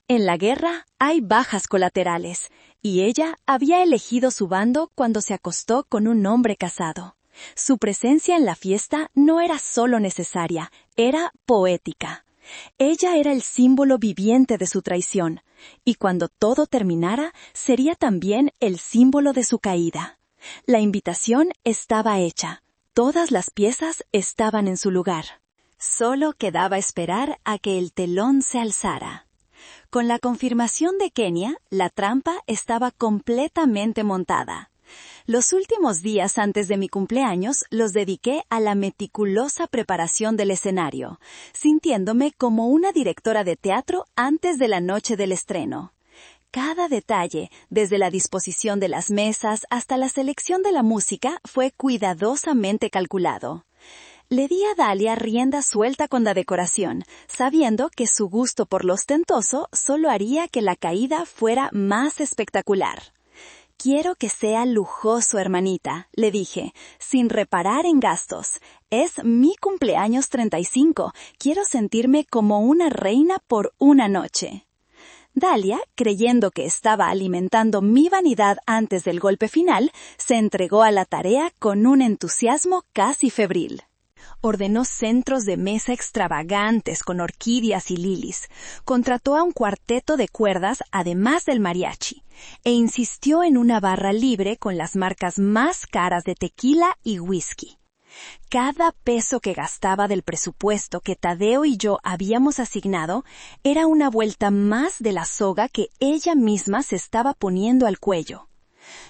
En la guerra hay bajas colaterales, y ella había elegido su bando cuando se acostó con un hombre casado. Su presencia en la fiesta no era solo necesaria, era poética. Ella era el símbolo viviente de su traición, y cuando todo terminara, sería también el símbolo de su caída. La invitación estaba hecha. Todas las piezas estaban en su lugar. Solo quedaba esperar a que el telón se alzara. Con la confirmación de Kenia, la trampa estaba completamente montada. Los últimos días antes de mi cumpleaños los dediqué a la meticulosa preparación del escenario, sintiéndome como una directora de teatro antes de la noche del estreno. Cada detalle, desde la disposición de las mesas hasta la selección de la música, fue cuidadosamente calculado. Le di a Dalia rienda suelta con la decoración, sabiendo que su gusto por lo ostentoso solo haría que la caída fuera más espectacular. Quiero que sea lujoso, hermanita, le dije, sin reparar en gastos. Es mi cumpleaños 35. Quiero sentirme como una reina por una noche. Dalia, creyendo que estaba alimentando mi vanidad antes del golpe final, se entregó a la tarea con un entusiasmo casi febril. Ordenó centros de mesa extravagantes con orquídeas y lilies, contrató a un cuarteto de cuerdas además del mariachi, e insistió en una barra libre con las marcas más caras de tequila y whisky. Cada peso que gastaba del presupuesto que Tadeo y yo habíamos asignado era una vuelta más de la soga que ella misma se estaba poniendo al cuello.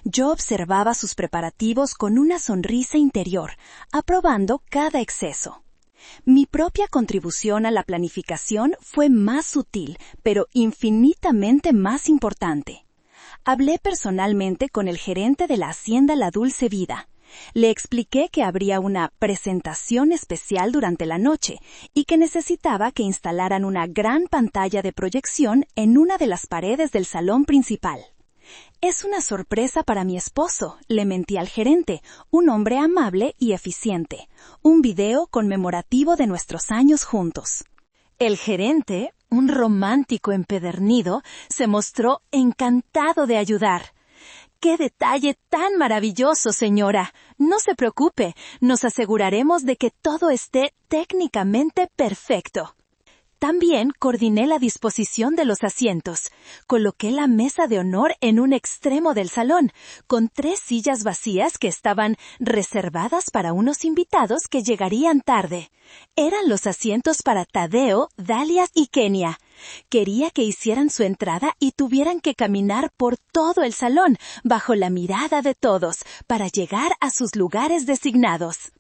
Yo observaba sus preparativos con una sonrisa interior, aprobando cada exceso. Mi propia contribución a la planificación fue más sutil, pero infinitamente más importante. Hablé personalmente con el gerente de la hacienda La Dulce Vida. Le expliqué que habría una presentación especial durante la noche y que necesitaba que instalaran una gran pantalla de proyección en una de las paredes del salón principal. Es una sorpresa para mi esposo, le mentí al gerente, un hombre amable y eficiente. Un video conmemorativo de nuestros años juntos. El gerente, un romántico empedernido, se mostró encantado de ayudar. ¡Qué detalle tan maravilloso, señora! No se preocupe, nos aseguraremos de que todo esté técnicamente perfecto. También coordiné la disposición de los asientos. Coloqué la mesa de honor en un extremo del salón, con 3 sillas vacías que estaban reservadas para unos invitados que llegarían tarde. Eran los asientos para Tadeo, Dalia y Kenia. Quería que hicieran su entrada y tuvieran que caminar por todo el salón, bajo la mirada de todos, para llegar a sus lugares designados.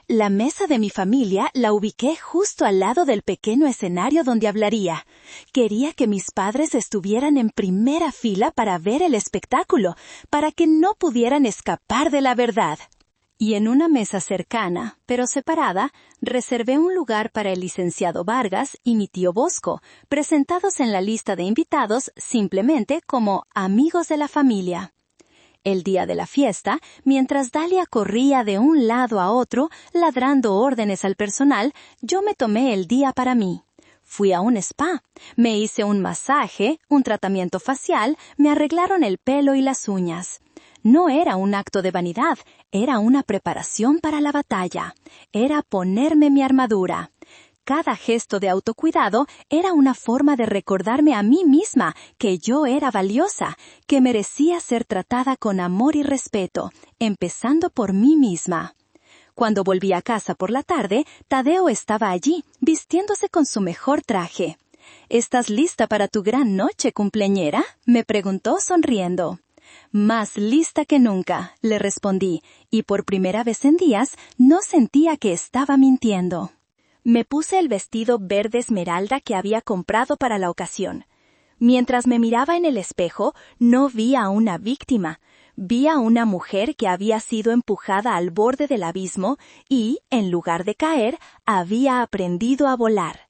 La mesa de mi familia la ubiqué justo al lado del pequeño escenario donde hablaría. Quería que mis padres estuvieran en primera fila para ver el espectáculo, para que no pudieran escapar de la verdad. Y en una mesa cercana, pero separada, reservé un lugar para el licenciado Vargas y mi tío Bosco, presentados en la lista de invitados simplemente como amigos de la familia. El día de la fiesta, mientras Dalia corría de un lado a otro, ladrando órdenes al personal, yo me tomé el día para mí. Fui a un spa, me hice un masaje, un tratamiento facial, me arreglaron el pelo y las uñas. No era un acto de vanidad, era una preparación para la batalla. Era ponerme mi armadura. Cada gesto de autocuidado era una forma de recordarme a mí misma que yo era valiosa, que merecía ser tratada con amor y respeto, empezando por mí misma. Cuando volví a casa por la tarde, Tadeo estaba allí, vistiéndose con su mejor traje. ¿Estás lista para tu gran noche, cumpleañera?, me preguntó sonriendo. Más lista que nunca, le respondí, y por primera vez en días no sentía que estaba mintiendo. Me puse el vestido verde esmeralda que había comprado para la ocasión. Mientras me miraba en el espejo, no vi a una víctima. Vi a una mujer que había sido empujada al borde del abismo y, en lugar de caer, había aprendido a volar.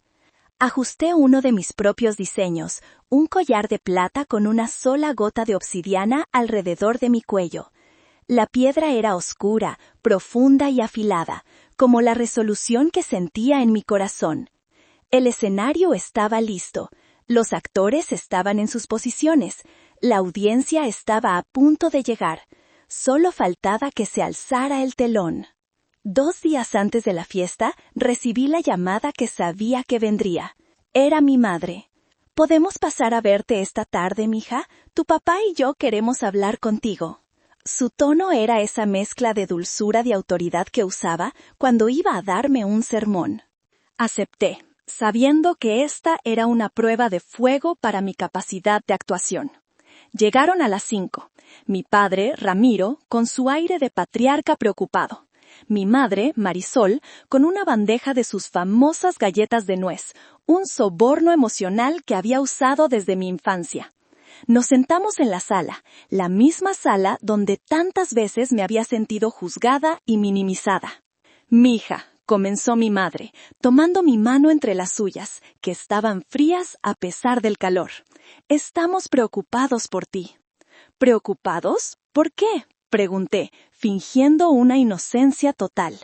Ajusté uno de mis propios diseños, un collar de plata con una sola gota de obsidiana alrededor de mi cuello. La piedra era oscura, profunda y afilada, como la resolución que sentía en mi corazón. El escenario estaba listo. Los actores estaban en sus posiciones. La audiencia estaba a punto de llegar. Solo faltaba que se alzara el telón. 2 días antes de la fiesta, recibí la llamada que sabía que vendría. Era mi madre. ¿Podemos pasar a verte esta tarde, mija? Tu papá y yo queremos hablar contigo. Su tono era esa mezcla de dulzura y autoridad que usaba cuando iba a darme un sermón. Acepté, sabiendo que esta era una prueba de fuego para mi capacidad de actuación. Llegaron a las 5. Mi padre, Ramiro, con su aire de patriarca preocupado. Mi madre, Marisol, con una bandeja de sus famosas galletas de nuez, un soborno emocional que había usado desde mi infancia. Nos sentamos en la misma sala donde tantas veces me había sentido juzgada y minimizada. «Mija», comenzó mi madre, tomando mi mano entre las suyas, que estaban frías a pesar del calor. «Estamos preocupados por ti». «¿Preocupados? ¿Por qué?», pregunté, fingiendo una inocencia total.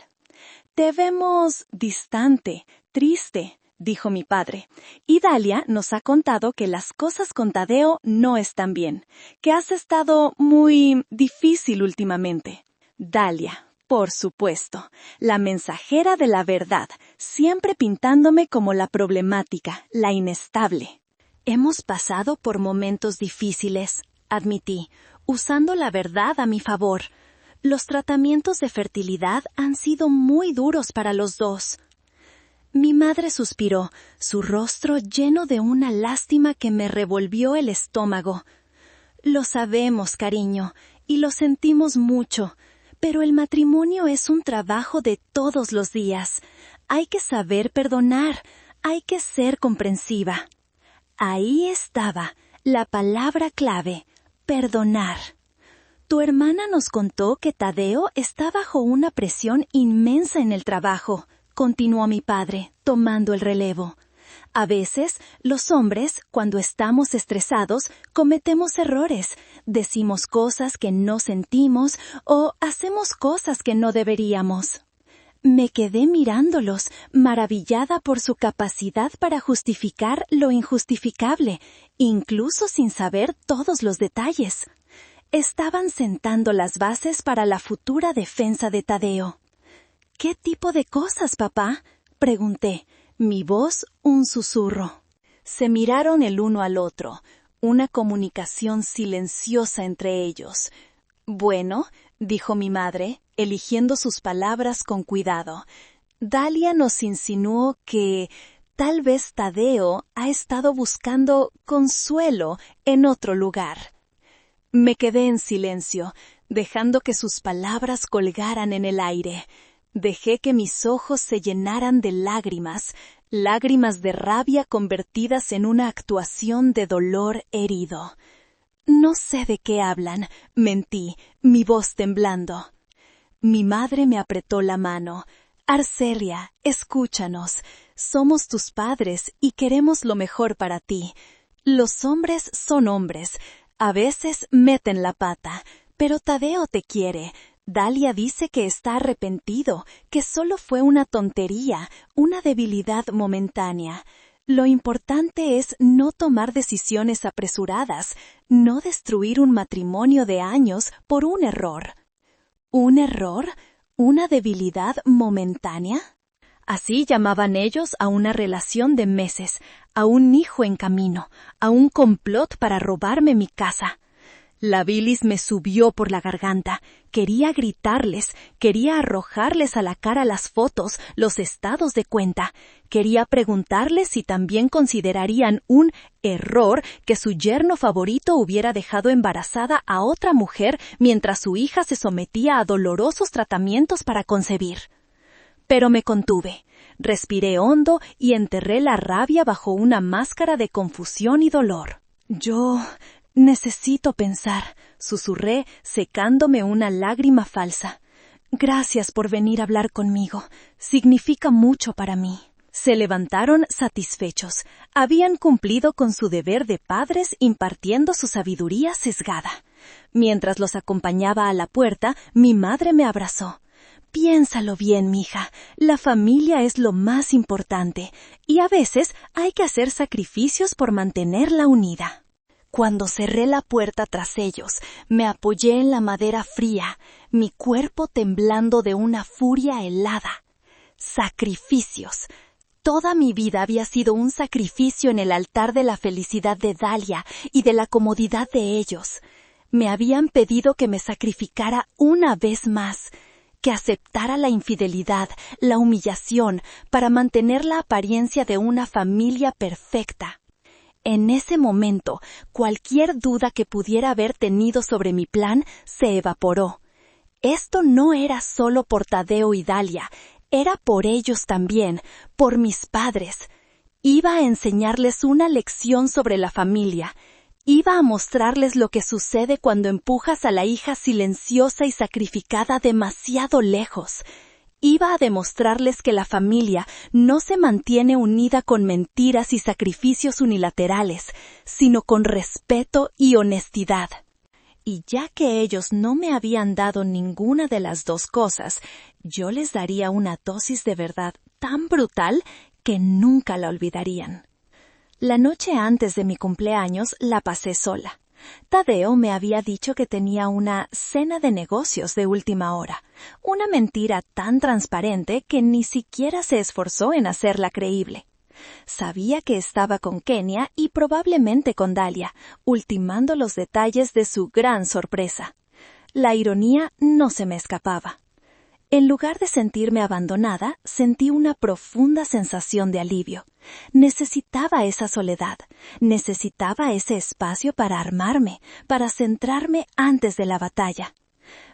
«Te vemos distante, triste», dijo mi padre, y Dalia nos ha contado que las cosas con Tadeo no están bien, que has estado muy difícil últimamente. Dalia, por supuesto, la mensajera de la verdad, siempre pintándome como la problemática, la inestable. Hemos pasado por momentos difíciles, admití, usando la verdad a mi favor. Los tratamientos de fertilidad han sido muy duros para los dos. Mi madre suspiró, su rostro lleno de una lástima que me revolvió el estómago. Lo sabemos, cariño, y lo sentimos mucho, pero el matrimonio es un trabajo de todos los días. Hay que saber perdonar, hay que ser comprensiva. Ahí estaba, la palabra clave, perdonar. Tu hermana nos contó que Tadeo está bajo una presión inmensa en el trabajo, continuó mi padre, tomando el relevo. A veces, los hombres, cuando estamos estresados, cometemos errores, decimos cosas que no sentimos o hacemos cosas que no deberíamos. Me quedé mirándolos, maravillada por su capacidad para justificar lo injustificable, incluso sin saber todos los detalles. Estaban sentando las bases para la futura defensa de Tadeo. «¿Qué tipo de cosas, papá?», pregunté, mi voz un susurro. Se miraron el uno al otro, una comunicación silenciosa entre ellos. «Bueno», dijo mi madre, eligiendo sus palabras con cuidado, «Dalia nos insinuó que tal vez Tadeo ha estado buscando consuelo en otro lugar». Me quedé en silencio, dejando que sus palabras colgaran en el aire. Dejé que mis ojos se llenaran de lágrimas, lágrimas de rabia convertidas en una actuación de dolor herido. «No sé de qué hablan», mentí, mi voz temblando. Mi madre me apretó la mano. «Arcelia, escúchanos. Somos tus padres y queremos lo mejor para ti. Los hombres son hombres. A veces meten la pata, pero Tadeo te quiere. Dalia dice que está arrepentido, que solo fue una tontería, una debilidad momentánea. Lo importante es no tomar decisiones apresuradas, no destruir un matrimonio de años por un error». ¿Un error? ¿Una debilidad momentánea? Así llamaban ellos a una relación de meses, a un hijo en camino, a un complot para robarme mi casa. La bilis me subió por la garganta. Quería gritarles, quería arrojarles a la cara las fotos, los estados de cuenta. Quería preguntarles si también considerarían un error que su yerno favorito hubiera dejado embarazada a otra mujer mientras su hija se sometía a dolorosos tratamientos para concebir. Pero me contuve, respiré hondo y enterré la rabia bajo una máscara de confusión y dolor. Yo necesito pensar, susurré, secándome una lágrima falsa. Gracias por venir a hablar conmigo. Significa mucho para mí. Se levantaron satisfechos. Habían cumplido con su deber de padres impartiendo su sabiduría sesgada. Mientras los acompañaba a la puerta, mi madre me abrazó. Piénsalo bien, mija. La familia es lo más importante, y a veces hay que hacer sacrificios por mantenerla unida. Cuando cerré la puerta tras ellos, me apoyé en la madera fría, mi cuerpo temblando de una furia helada. Sacrificios. Toda mi vida había sido un sacrificio en el altar de la felicidad de Dalia y de la comodidad de ellos. Me habían pedido que me sacrificara una vez más, que aceptara la infidelidad, la humillación, para mantener la apariencia de una familia perfecta. En ese momento, cualquier duda que pudiera haber tenido sobre mi plan se evaporó. Esto no era solo por Tadeo y Dalia, era por ellos también, por mis padres. Iba a enseñarles una lección sobre la familia. Iba a mostrarles lo que sucede cuando empujas a la hija silenciosa y sacrificada demasiado lejos. Iba a demostrarles que la familia no se mantiene unida con mentiras y sacrificios unilaterales, sino con respeto y honestidad. Y ya que ellos no me habían dado ninguna de las dos cosas, yo les daría una dosis de verdad tan brutal que nunca la olvidarían. La noche antes de mi cumpleaños la pasé sola. Tadeo me había dicho que tenía una cena de negocios de última hora, una mentira tan transparente que ni siquiera se esforzó en hacerla creíble. Sabía que estaba con Kenia y probablemente con Dalia, ultimando los detalles de su gran sorpresa. La ironía no se me escapaba. En lugar de sentirme abandonada, sentí una profunda sensación de alivio. Necesitaba esa soledad, necesitaba ese espacio para armarme, para centrarme antes de la batalla.